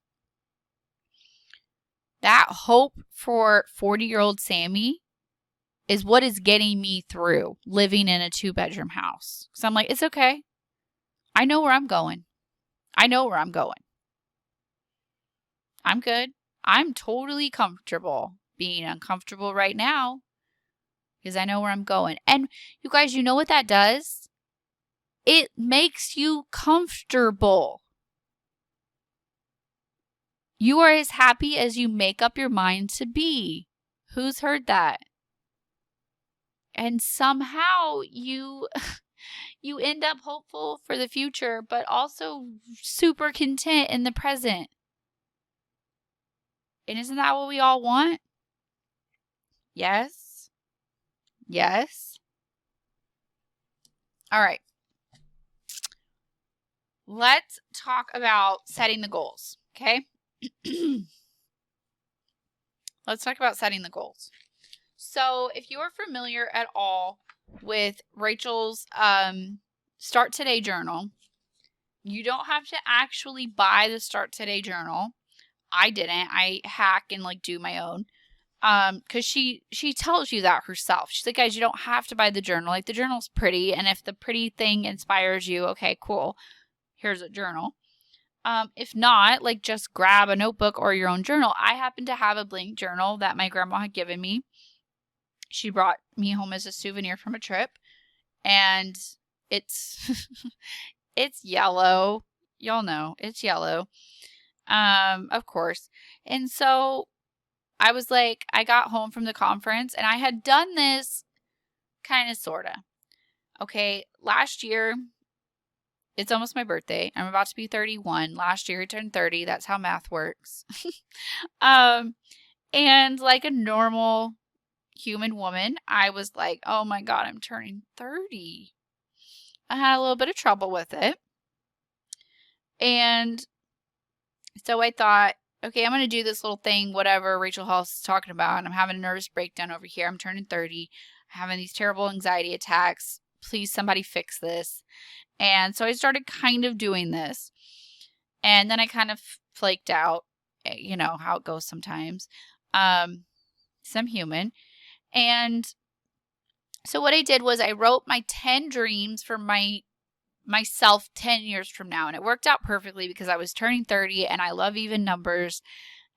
That hope for 40-year-old Sammy is what is getting me through living in a 2-bedroom house. So I'm like, it's okay. I know where I'm going. I'm good. I'm totally comfortable being uncomfortable right now because I know where I'm going. And you guys, you know what that does? It makes you comfortable. You are as happy as you make up your mind to be. Who's heard that? And somehow you end up hopeful for the future, but also super content in the present. And isn't that what we all want? Yes. Yes. All right. Let's talk about setting the goals, okay? Let's talk about setting the goals. So if you are familiar at all with Rachel's Start Today journal, you don't have to actually buy the Start Today journal. I didn't. I hack and like do my own. Because she tells you that herself. She's like, guys, you don't have to buy the journal. Like the journal's pretty, and if the pretty thing inspires you, okay, cool. Here's a journal. If not, like just grab a notebook or your own journal. I happen to have a blank journal that my grandma had given me. She brought me home as a souvenir from a trip, and it's it's yellow. Y'all know it's yellow. Of course. And so I was like, I got home from the conference and I had done this kind of sorta. Okay, last year, it's almost my birthday. I'm about to be 31. Last year I turned 30. That's how math works. And like a normal human woman, I was like, oh my God, I'm turning 30. I had a little bit of trouble with it. And so I thought, okay, I'm going to do this little thing, whatever Rachel Hollis is talking about. And I'm having a nervous breakdown over here. I'm turning 30. I'm having these terrible anxiety attacks. Please, somebody fix this. And so I started kind of doing this. And then I kind of flaked out. you know how it goes sometimes. I'm human. And so what I did was I wrote my 10 dreams for myself 10 years from now. And it worked out perfectly because I was turning 30 and I love even numbers.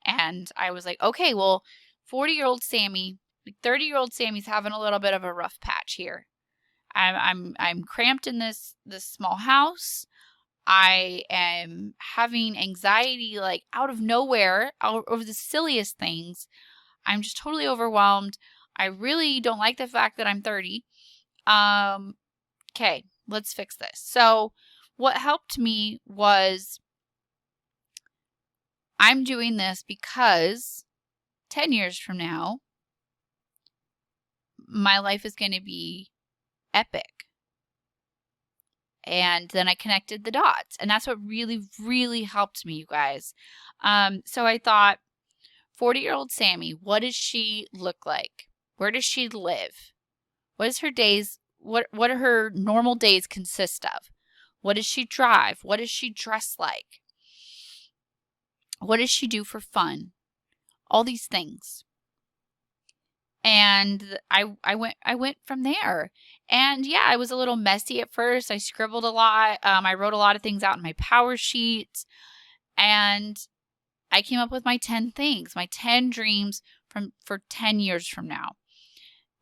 And I was like, okay, well, 40-year-old Sammy, 30-year-old Sammy's having a little bit of a rough patch here. I'm cramped in this small house. I am having anxiety like out of nowhere over the silliest things. I'm just totally overwhelmed. I really don't like the fact that I'm 30. Okay, let's fix this. So what helped me was I'm doing this because 10 years from now, my life is going to be epic. And then I connected the dots. And that's what really, really helped me, you guys. So I thought, 40-year-old Sammy, what does she look like? Where does she live? What is her days? What are her normal days consist of? What does she drive? What does she dress like? What does she do for fun? All these things. And I went from there. And yeah, I was a little messy at first. I scribbled a lot. I wrote a lot of things out in my power sheets. And I came up with my 10 things, my 10 dreams for 10 years from now.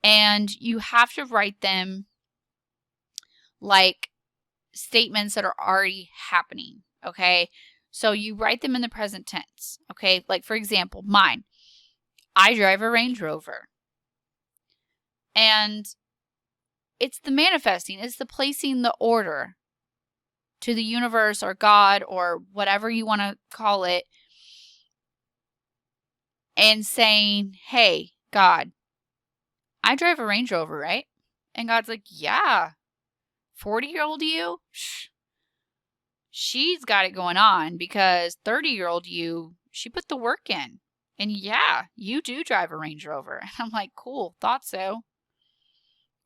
And you have to write them like statements that are already happening, okay? So you write them in the present tense, okay? Like, for example, mine. I drive a Range Rover. And it's the manifesting. It's the placing the order to the universe or God or whatever you want to call it. And saying, hey, God, I drive a Range Rover, right? And God's like, yeah. 40-year-old you? She's got it going on because 30-year-old you, she put the work in. And yeah, you do drive a Range Rover. And I'm like, cool, thought so.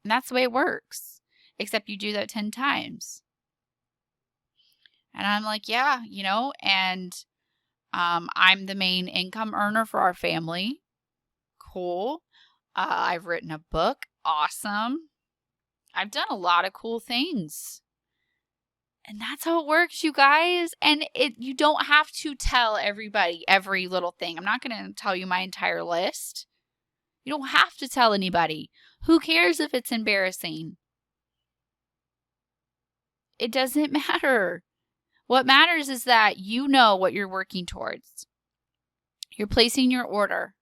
And that's the way it works. Except you do that 10 times. And I'm like, yeah, you know, and I'm the main income earner for our family. Cool. I've written a book. Awesome. I've done a lot of cool things. And that's how it works, you guys. And you don't have to tell everybody every little thing. I'm not going to tell you my entire list. You don't have to tell anybody. Who cares if it's embarrassing? It doesn't matter. What matters is that you know what you're working towards. You're placing your order.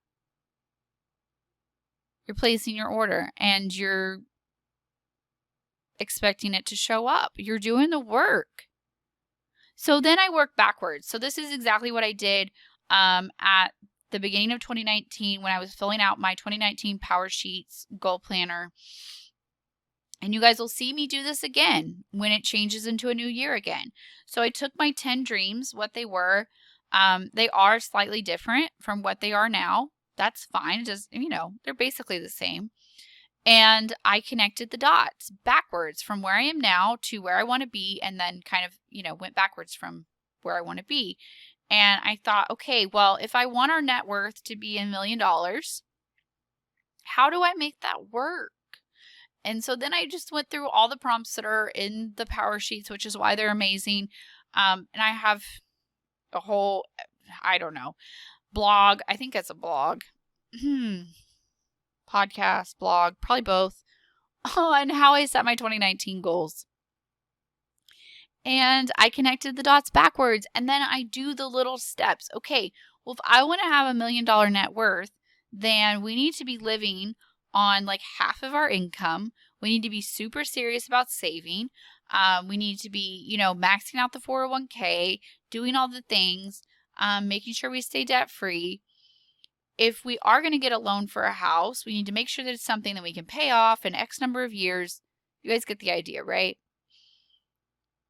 You're placing your order and you're expecting it to show up. You're doing the work. So then I work backwards. So this is exactly what I did at the beginning of 2019 when I was filling out my 2019 Power Sheets goal planner. And you guys will see me do this again when it changes into a new year again. So I took my 10 dreams, what they were. They are slightly different from what they are now. That's fine. It just, you know, they're basically the same. And I connected the dots backwards from where I am now to where I want to be. And then kind of, you know, went backwards from where I want to be. And I thought, okay, well, if I want our net worth to be $1 million, how do I make that work? And so then I just went through all the prompts that are in the Power Sheets, which is why they're amazing. And I have a whole, I don't know, blog. I think it's a blog. Podcast, blog, probably both. On how I set my 2019 goals. And I connected the dots backwards. And then I do the little steps. Okay, well, if I want to have $1 million net worth, then we need to be living on like half of our income. We need to be super serious about saving. We need to be, you know, maxing out the 401k, doing all the things, making sure we stay debt free. If we are going to get a loan for a house, we need to make sure that it's something that we can pay off in X number of years. You guys get the idea, right?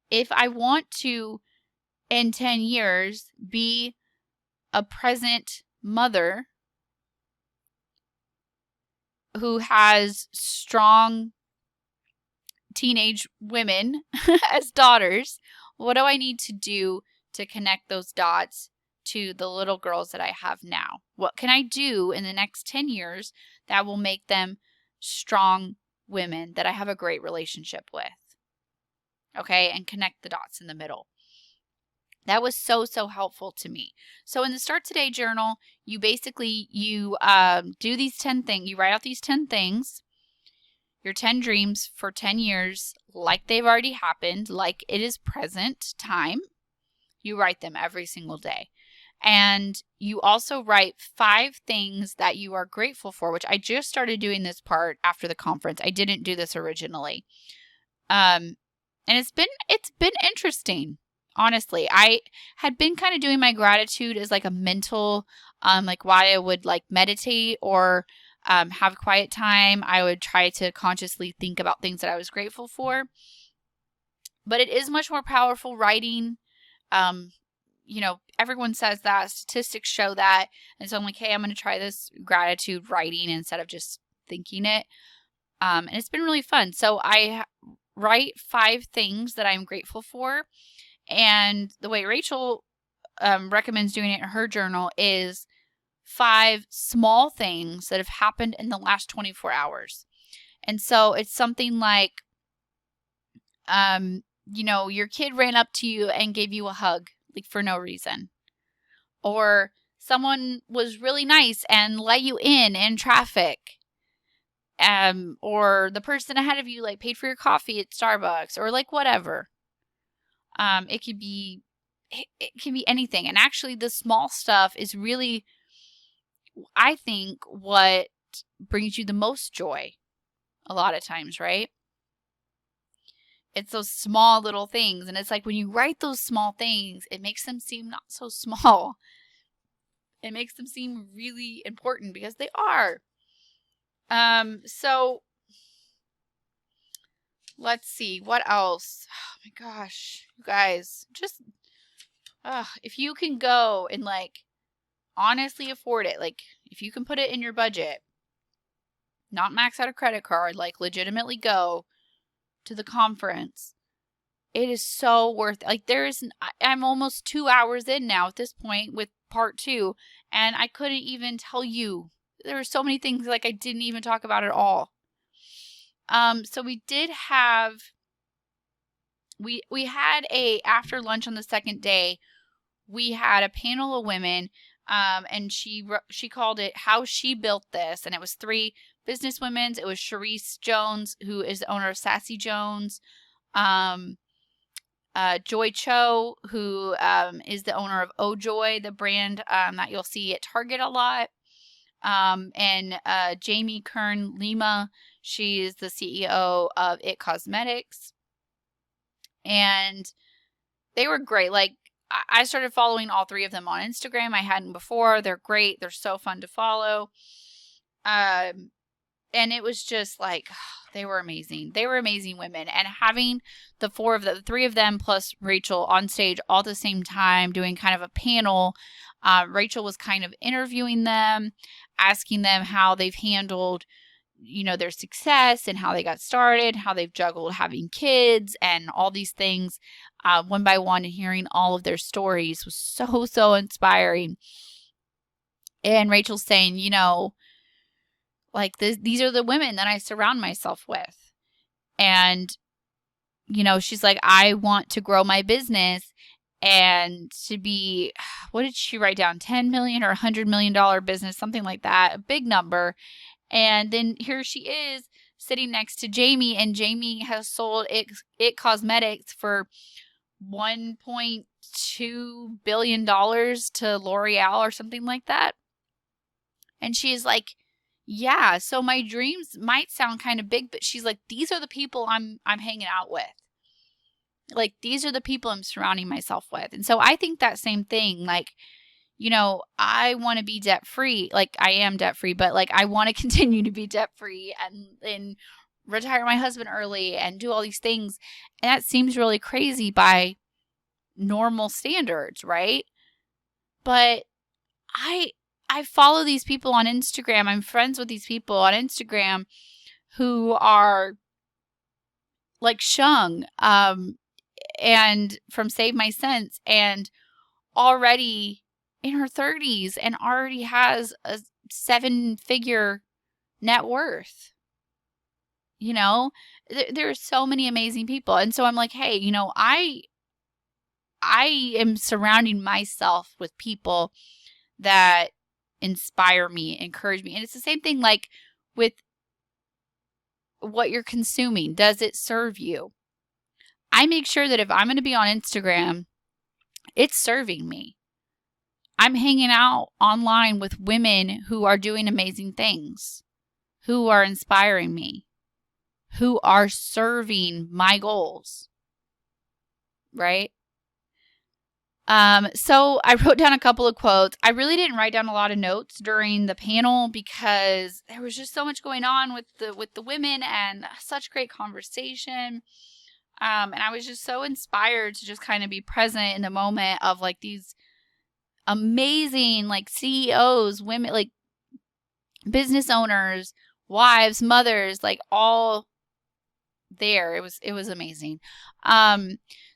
If I want to, in 10 years, be a present mother who has strong teenage women as daughters, what do I need to do to connect those dots to the little girls that I have now? What can I do in the next 10 years that will make them strong women that I have a great relationship with? Okay, and connect the dots in the middle. That was so, so helpful to me. So in the Start Today journal, you basically, you do these 10 things. You write out these 10 things, your 10 dreams for 10 years, like they've already happened, like it is present time. You write them every single day. And you also write 5 things that you are grateful for, which I just started doing this part after the conference. I didn't do this originally. And it's been interesting. Honestly, I had been kind of doing my gratitude as like a mental, like why I would like meditate or have quiet time. I would try to consciously think about things that I was grateful for. But it is much more powerful writing. Everyone says that. Statistics show that. And so I'm like, hey, I'm going to try this gratitude writing instead of just thinking it. And it's been really fun. So I write 5 things that I'm grateful for. And the way Rachel recommends doing it in her journal is 5 small things that have happened in the last 24 hours. And so it's something like, your kid ran up to you and gave you a hug, like for no reason. Or someone was really nice and let you in traffic. Or the person ahead of you like paid for your coffee at Starbucks or like whatever. It can be anything. And actually the small stuff is really, I think, what brings you the most joy a lot of times, right? It's those small little things. And it's like when you write those small things, it makes them seem not so small. It makes them seem really important because they are. So let's see, what else? Oh my gosh, you guys, just, if you can go and like honestly afford it, like if you can put it in your budget, not max out a credit card, like legitimately go to the conference, it is so worth it. Like I'm almost 2 hours in now at this point with part 2, and I couldn't even tell you. There were so many things like I didn't even talk about at all. So we did have, we had after lunch on the second day, we had a panel of women, and she called it How She Built This. And it was 3 business women. It was Charis Jones, who is the owner of Sassy Jones, Joy Cho, who is the owner of Oh Joy, the brand that you'll see at Target a lot. And Jamie Kern Lima, she is the CEO of It Cosmetics. And they were great. Like, I started following all 3 of them on Instagram. I hadn't before. They're great. They're so fun to follow. And it was just like, they were amazing. They were amazing women. And having the 3 of them plus Rachel on stage all at the same time doing kind of a panel. Rachel was kind of interviewing them, asking them how they've handled, their success and how they got started, how they've juggled having kids and all these things one by one, and hearing all of their stories was so, so inspiring. And Rachel's saying, like these are the women that I surround myself with. And, she's like, I want to grow my business and to be, what did she write down? 10 million or $100 million business, something like that, a big number. And then here she is sitting next to Jamie, and Jamie has sold It Cosmetics for $1.2 billion to L'Oreal or something like that. And she's like, yeah, so my dreams might sound kind of big, but she's like, these are the people I'm hanging out with. Like, these are the people I'm surrounding myself with. And so I think that same thing, like, I want to be debt free. Like, I am debt free, but like, I want to continue to be debt free and retire my husband early and do all these things. And that seems really crazy by normal standards, right? But I follow these people on Instagram. I'm friends with these people on Instagram who are like Shung, and from Save My Sense, and already in her 30s and already has a 7-figure net worth. You know, there are so many amazing people. And so I'm like, hey, you know, I am surrounding myself with people that inspire me, encourage me. And it's the same thing like with what you're consuming. Does it serve you? I make sure that if I'm going to be on Instagram, it's serving me. I'm hanging out online with women who are doing amazing things, who are inspiring me, who are serving my goals, right? So I wrote down a couple of quotes. I really didn't write down a lot of notes during the panel because there was just so much going on with the women and such great conversation. And I was just so inspired to just kind of be present in the moment of like these amazing like CEOs, women, like business owners, wives, mothers, like all there. It was amazing.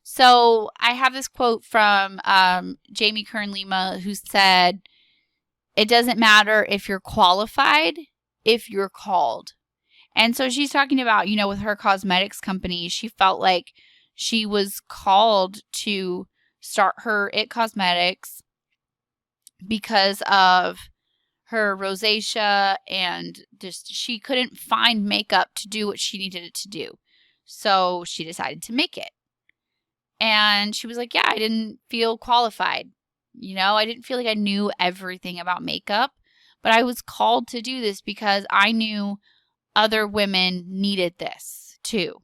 So I have this quote from Jamie Kern Lima, who said, "It doesn't matter if you're qualified, if you're called." And so she's talking about, you know, with her cosmetics company, she felt like she was called to start her It Cosmetics because of her rosacea, and just she couldn't find makeup to do what she needed it to do. So she decided to make it. And she was like, yeah, I didn't feel qualified. You know, I didn't feel like I knew everything about makeup, but I was called to do this because I knew other women needed this too.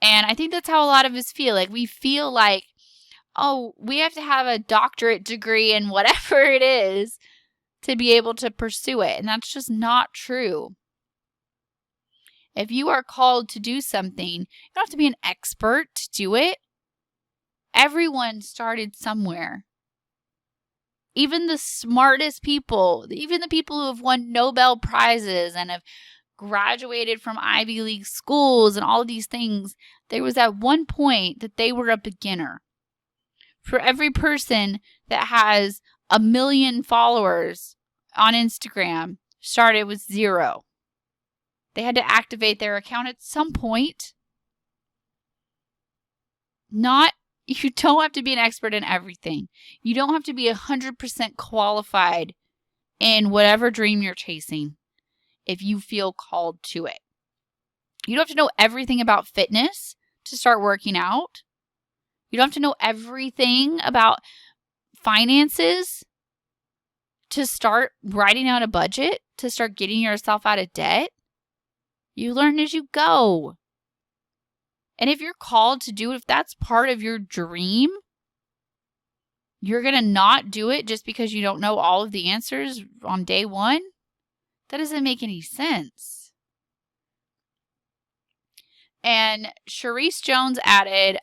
And I think that's how a lot of us feel. Like we feel like, oh, we have to have a doctorate degree in whatever it is to be able to pursue it. And that's just not true. If you are called to do something, you don't have to be an expert to do it. Everyone started somewhere. Even the smartest people, even the people who have won Nobel Prizes and have graduated from Ivy League schools and all of these things, there was at one point that they were a beginner. For every person that has 1 million followers on Instagram started with 0. They had to activate their account at some point. You don't have to be an expert in everything. You don't have to be 100% qualified in whatever dream you're chasing if you feel called to it. You don't have to know everything about fitness to start working out. You don't have to know everything about finances to start writing out a budget, to start getting yourself out of debt. You learn as you go. And if you're called to do it, if that's part of your dream, you're going to not do it just because you don't know all of the answers on day one? That doesn't make any sense. And Charis Jones added,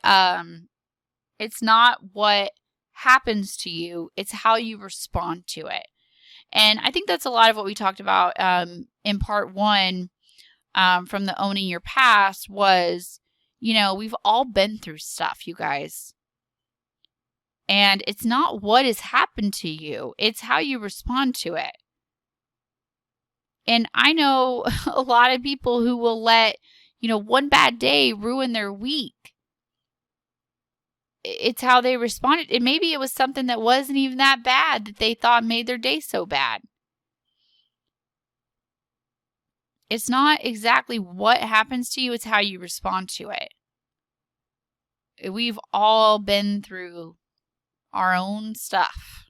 it's not what happens to you, it's how you respond to it. And I think that's a lot of what we talked about in part 1 from the Owning Your Past was, you know, we've all been through stuff, you guys. And it's not what has happened to you, it's how you respond to it. And I know a lot of people who will let, you know, one bad day ruin their week. It's how they responded. And maybe it was something that wasn't even that bad that they thought made their day so bad. It's not exactly what happens to you, it's how you respond to it. We've all been through our own stuff.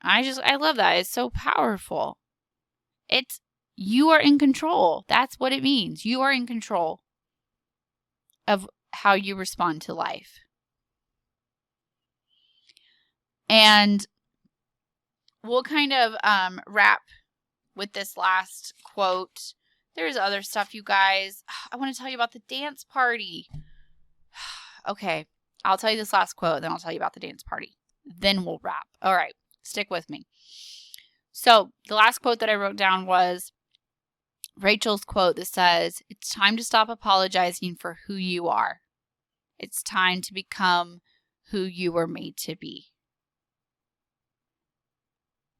I love that. It's so powerful. You are in control. That's what it means. You are in control of how you respond to life. And we'll kind of wrap with this last quote. There's other stuff, you guys. I want to tell you about the dance party. Okay, I'll tell you this last quote, then I'll tell you about the dance party. Then we'll wrap. All right, stick with me. So the last quote that I wrote down was Rachel's quote that says, "It's time to stop apologizing for who you are. It's time to become who you were made to be.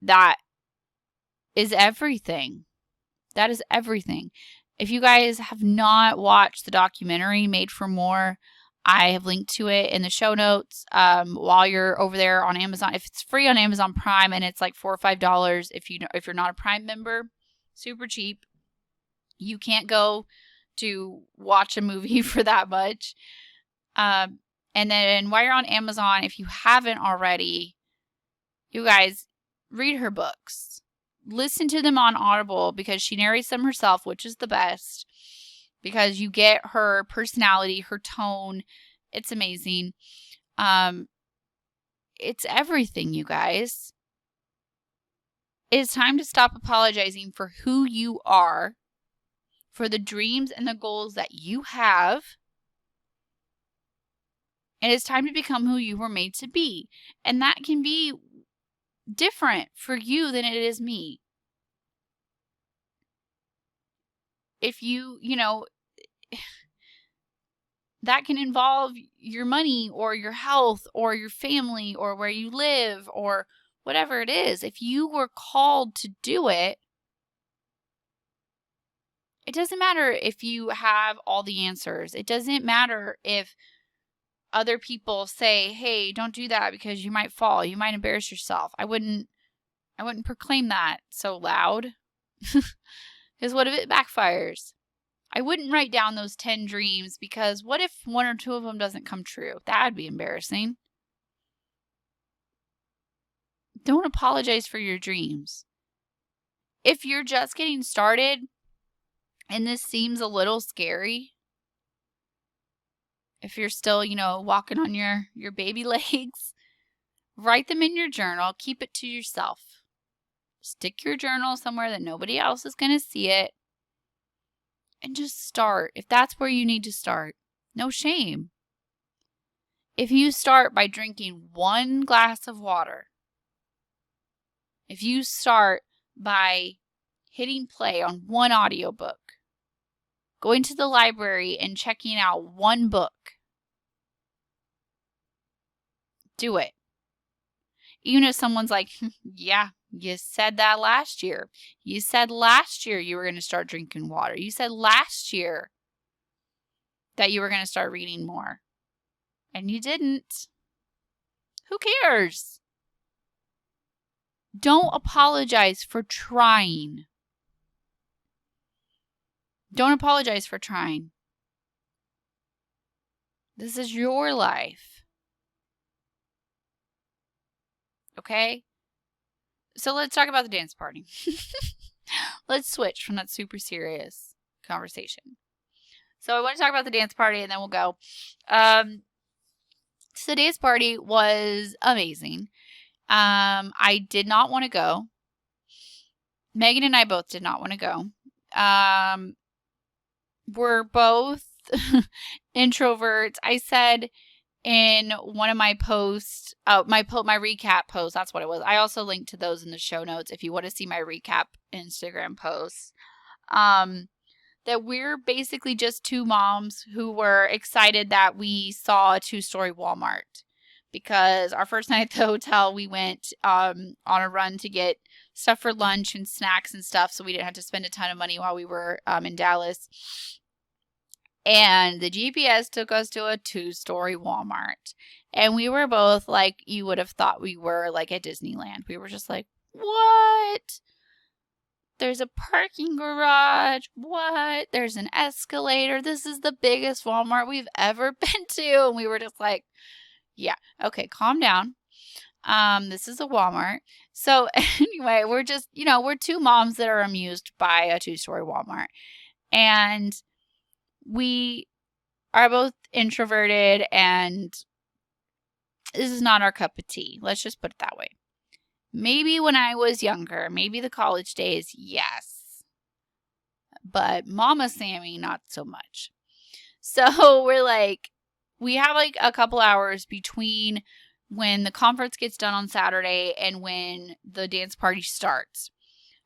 That is everything. That is everything. If you guys have not watched the documentary Made for More, I have linked to it in the show notes. While you're over there on Amazon, if it's free on Amazon Prime, and it's like $4 or $5 if you're not a Prime member, super cheap. You can't go to watch a movie for that much. And then while you're on Amazon, if you haven't already, you guys read her books. Listen to them on Audible because she narrates them herself, which is the best because you get her personality, her tone. It's amazing. It's everything, you guys. It's time to stop apologizing for who you are, for the dreams and the goals that you have. And it's time to become who you were made to be. And that can be different for you than it is me. If you that can involve your money or your health or your family or where you live or whatever it is. If you were called to do it, it doesn't matter if you have all the answers. It doesn't matter if other people say, hey, don't do that because you might fall. You might embarrass yourself. I wouldn't proclaim that so loud. Because what if it backfires? I wouldn't write down those 10 dreams because what if 1 or 2 of them doesn't come true? That'd be embarrassing. Don't apologize for your dreams. If you're just getting started and this seems a little scary, if you're still, walking on your baby legs, write them in your journal. Keep it to yourself. Stick your journal somewhere that nobody else is going to see it. And just start. If that's where you need to start, no shame. If you start by drinking 1 glass of water, if you start by hitting play on 1 audiobook, going to the library and checking out 1 book, do it. Even if someone's like, yeah, you said that last year. You said last year you were going to start drinking water. You said last year that you were going to start reading more. And you didn't. Who cares? Don't apologize for trying. Don't apologize for trying. This is your life. Okay? So let's talk about the dance party. Let's switch from that super serious conversation. So I want to talk about the dance party and then we'll go. So the dance party was amazing. I did not want to go. Megan and I both did not want to go. We're both introverts. I said in one of my posts, my recap posts, that's what it was. I also linked to those in the show notes if you want to see my recap Instagram posts. That we're basically just 2 moms who were excited that we saw a 2-story Walmart. Because our first night at the hotel, we went on a run to get stuff for lunch and snacks and stuff, so we didn't have to spend a ton of money while we were in Dallas. And the GPS took us to a 2-story Walmart. And we were both like, you would have thought we were like at Disneyland. We were just like, what? There's a parking garage. What? There's an escalator. This is the biggest Walmart we've ever been to. And we were just like, yeah, okay, calm down. This is a Walmart. So anyway, we're just, we're 2 moms that are amused by a 2-story Walmart. And we are both introverted and this is not our cup of tea. Let's just put it that way. Maybe when I was younger, maybe the college days, yes. But Mama Sammy, not so much. So we're like, we have like a couple hours between when the conference gets done on Saturday and when the dance party starts.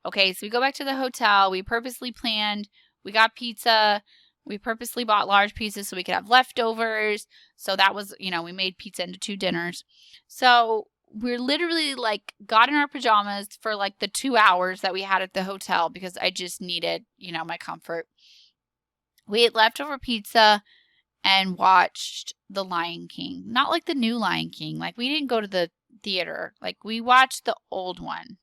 Okay, so we go back to the hotel. We purposely planned. We got pizza. We purposely bought large pieces so we could have leftovers. So that was, we made pizza into 2 dinners. So we're literally like got in our pajamas for like the 2 hours that we had at the hotel because I just needed, my comfort. We ate leftover pizza and watched The Lion King. Not like the new Lion King. Like we didn't go to the theater. Like we watched the old one.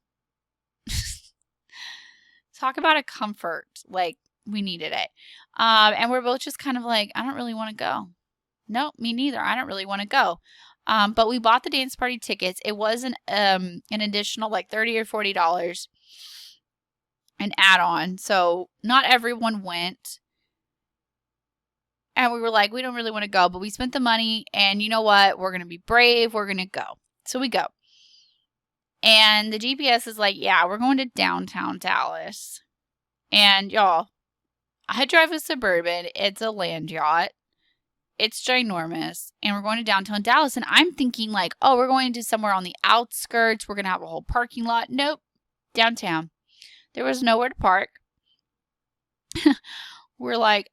Talk about a comfort. Like we needed it. And we're both just kind of like, I don't really want to go. Nope, me neither. I don't really want to go. But we bought the dance party tickets. It was an additional like $30 or $40 an add-on. So not everyone went. And we were like, we don't really want to go, but we spent the money and you know what? We're going to be brave. We're going to go. So we go. And the GPS is like, yeah, we're going to downtown Dallas. And y'all, I drive a Suburban. It's a land yacht. It's ginormous. And we're going to downtown Dallas. And I'm thinking like, oh, we're going to somewhere on the outskirts. We're going to have a whole parking lot. Nope. Downtown. There was nowhere to park. We're like,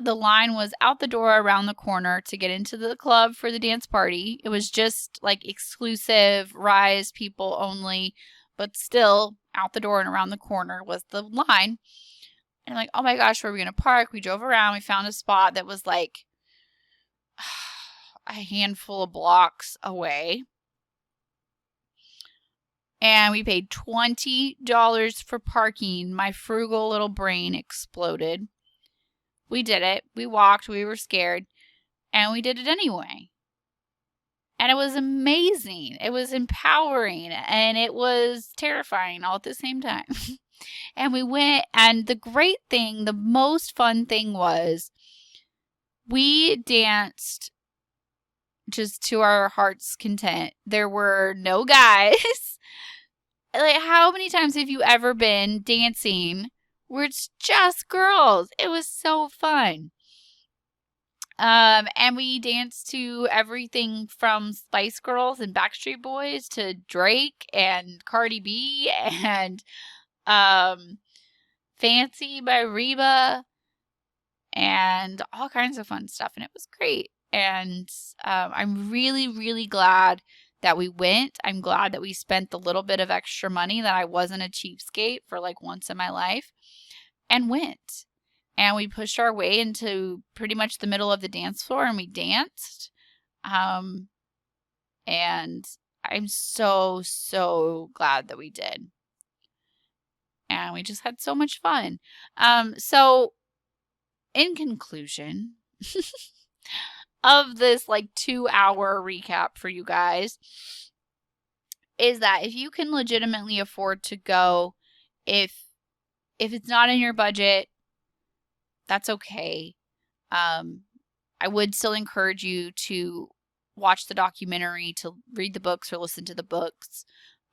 the line was out the door around the corner to get into the club for the dance party. It was just like exclusive Rise people only, but still out the door and around the corner was the line. And I'm like, oh my gosh, where are we going to park? We drove around. We found a spot that was like a handful of blocks away. And we paid $20 for parking. My frugal little brain exploded. We did it. We walked. We were scared. And we did it anyway. And it was amazing. It was empowering. And it was terrifying all at the same time. And we went. And the great thing, the most fun thing was we danced just to our heart's content. There were no guys. Like, how many times have you ever been dancing where it's just girls? It was so fun. And we danced to everything from Spice Girls and Backstreet Boys to Drake and Cardi B and Fancy by Reba and all kinds of fun stuff. And it was great. And I'm really, really glad that we went. I'm glad that we spent the little bit of extra money, that I wasn't a cheapskate for like once in my life, and went. And we pushed our way into pretty much the middle of the dance floor and we danced. And I'm so, so glad that we did. And we just had so much fun. So in conclusion of this like 2-hour recap for you guys is that if you can legitimately afford to go, if it's not in your budget, that's okay. I would still encourage you to watch the documentary, to read the books or listen to the books.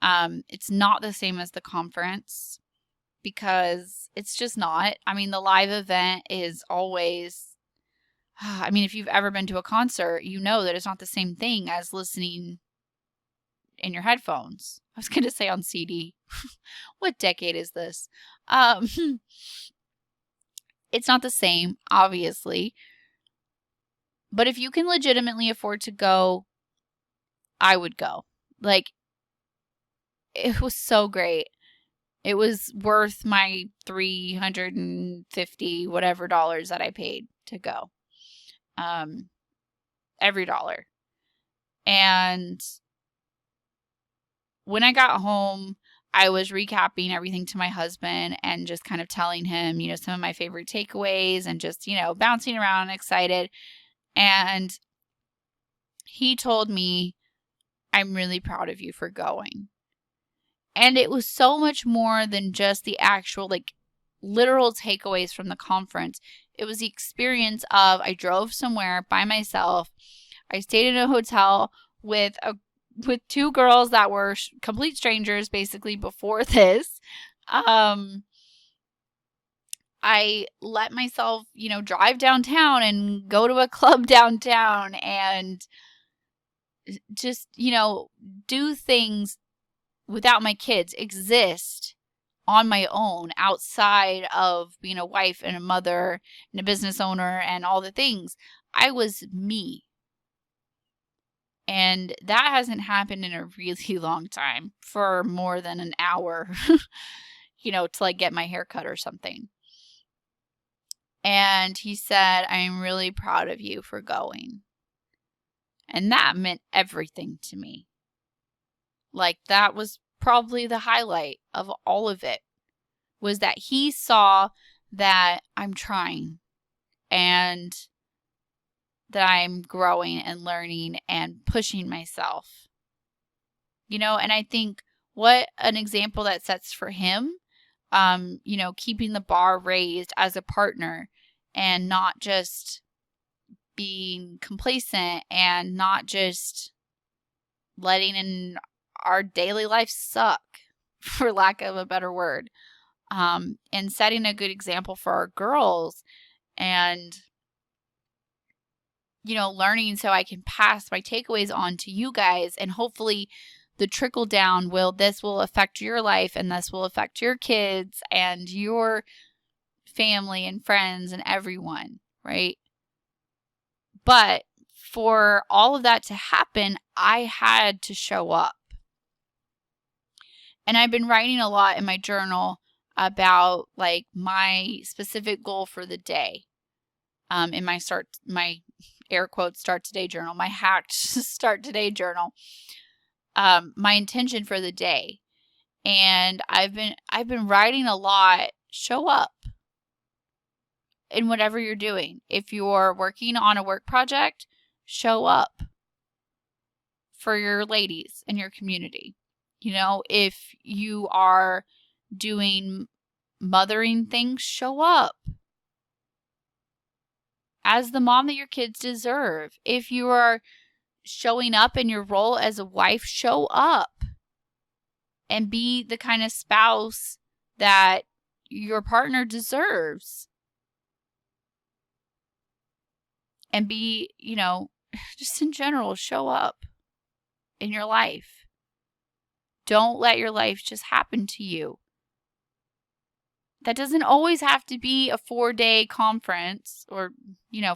It's not the same as the conference because it's just not. I mean, the live event is always, I mean, if you've ever been to a concert, you know that it's not the same thing as listening in your headphones. I was going to say on CD. What decade is this? It's not the same, obviously. But if you can legitimately afford to go, I would go. Like, it was so great. It was worth my $350 whatever dollars that I paid to go. Every dollar. And when I got home, I was recapping everything to my husband and just kind of telling him, some of my favorite takeaways and just, bouncing around excited. And he told me, I'm really proud of you for going. And it was so much more than just the actual, literal takeaways from the conference. It was the experience of, I drove somewhere by myself. I stayed in a hotel with 2 girls that were complete strangers basically before this. I let myself, drive downtown and go to a club downtown and just, do things without my kids, exist on my own outside of being a wife and a mother and a business owner and all the things. I was me. And that hasn't happened in a really long time, for more than an hour, to like get my hair cut or something. And he said, I'm really proud of you for going. And that meant everything to me. Like, that was probably the highlight of all of it, was that he saw that I'm trying and that I'm growing and learning and pushing myself. And I think what an example that sets for him, keeping the bar raised as a partner and not just being complacent and not just letting in our daily life suck, for lack of a better word, and setting a good example for our girls and, learning so I can pass my takeaways on to you guys, and hopefully the trickle down this will affect your life, and this will affect your kids and your family and friends and everyone, right? But for all of that to happen, I had to show up. And I've been writing a lot in my journal about like my specific goal for the day. In my air quotes start today journal, my hacked start today journal, my intention for the day. And I've been writing a lot. Show up in whatever you're doing. If you're working on a work project, show up for your ladies in your community. If you are doing mothering things, show up as the mom that your kids deserve. If you are showing up in your role as a wife, show up and be the kind of spouse that your partner deserves. And be, just in general, show up in your life. Don't let your life just happen to you. That doesn't always have to be a 4-day conference or,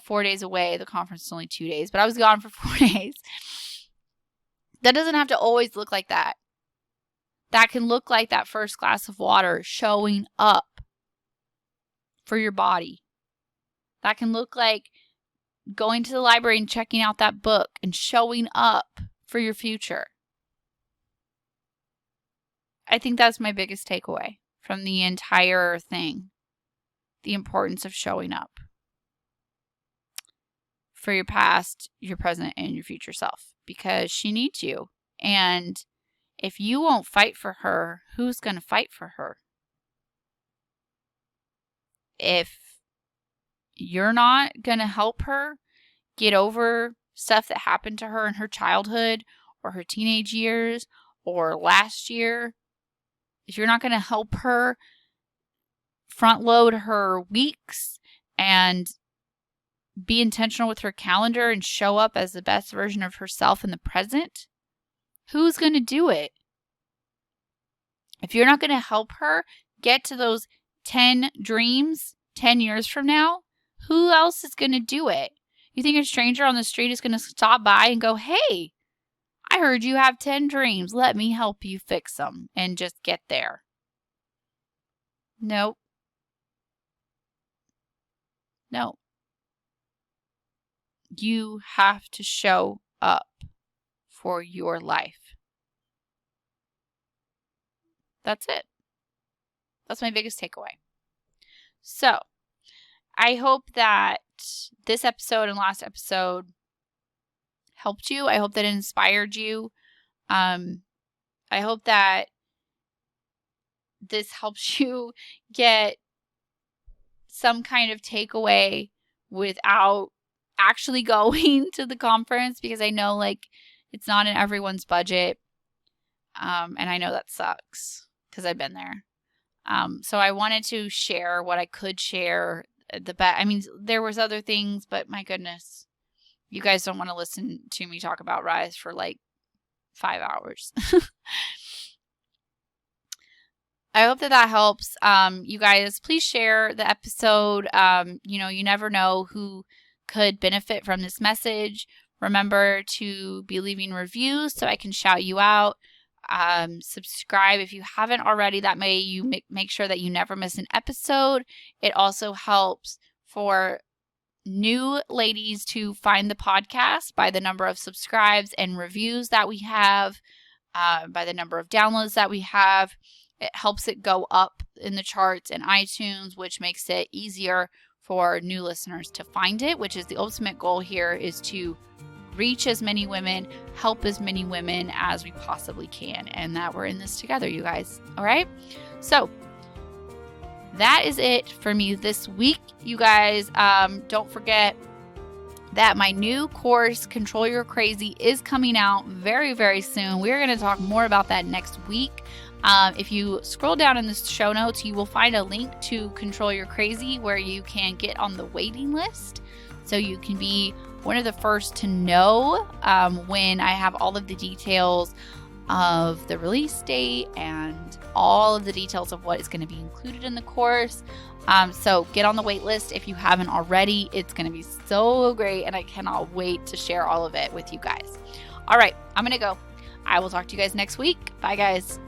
4 days away. The conference is only 2 days, but I was gone for 4 days. That doesn't have to always look like that. That can look like that first glass of water, showing up for your body. That can look like going to the library and checking out that book and showing up for your future. I think that's my biggest takeaway from the entire thing. The importance of showing up for your past, your present, and your future self, because she needs you. And if you won't fight for her, who's going to fight for her? If you're not going to help her get over stuff that happened to her in her childhood or her teenage years or last year, if you're not going to help her front load her weeks and be intentional with her calendar and show up as the best version of herself in the present, who's going to do it? If you're not going to help her get to those 10 dreams 10 years from now, who else is going to do it? You think a stranger on the street is going to stop by and go, hey, I heard you have 10 dreams. Let me help you fix them and just get there. Nope. No. You have to show up for your life. That's it. That's my biggest takeaway. So, I hope that this episode and last episode helped you. I hope that it inspired you. I hope that this helps you get some kind of takeaway without actually going to the conference, because I know it's not in everyone's budget. And I know that sucks because I've been there. So I wanted to share what I could share. There was other things, but my goodness, you guys don't want to listen to me talk about Rise for 5 hours. I hope that helps. You guys, please share the episode. You never know who could benefit from this message. Remember to be leaving reviews so I can shout you out. Subscribe if you haven't already. That way you make sure that you never miss an episode. It also helps for new ladies to find the podcast by the number of subscribes and reviews that we have, by the number of downloads that we have. It helps it go up in the charts in iTunes, which makes it easier for new listeners to find it, which is the ultimate goal here, is to reach as many women, help as many women as we possibly can, and that we're in this together, you guys. All right? So that is it for me this week, you guys. Don't forget that my new course, Control Your Crazy, is coming out very, very soon. We're going to talk more about that next week. If you scroll down in the show notes, you will find a link to Control Your Crazy where you can get on the waiting list. So you can be one of the first to know when I have all of the details of the release date and all of the details of what is going to be included in the course. So get on the wait list if you haven't already. It's going to be so great, and I cannot wait to share all of it with you guys. All right, I'm going to go. I will talk to you guys next week. Bye, guys.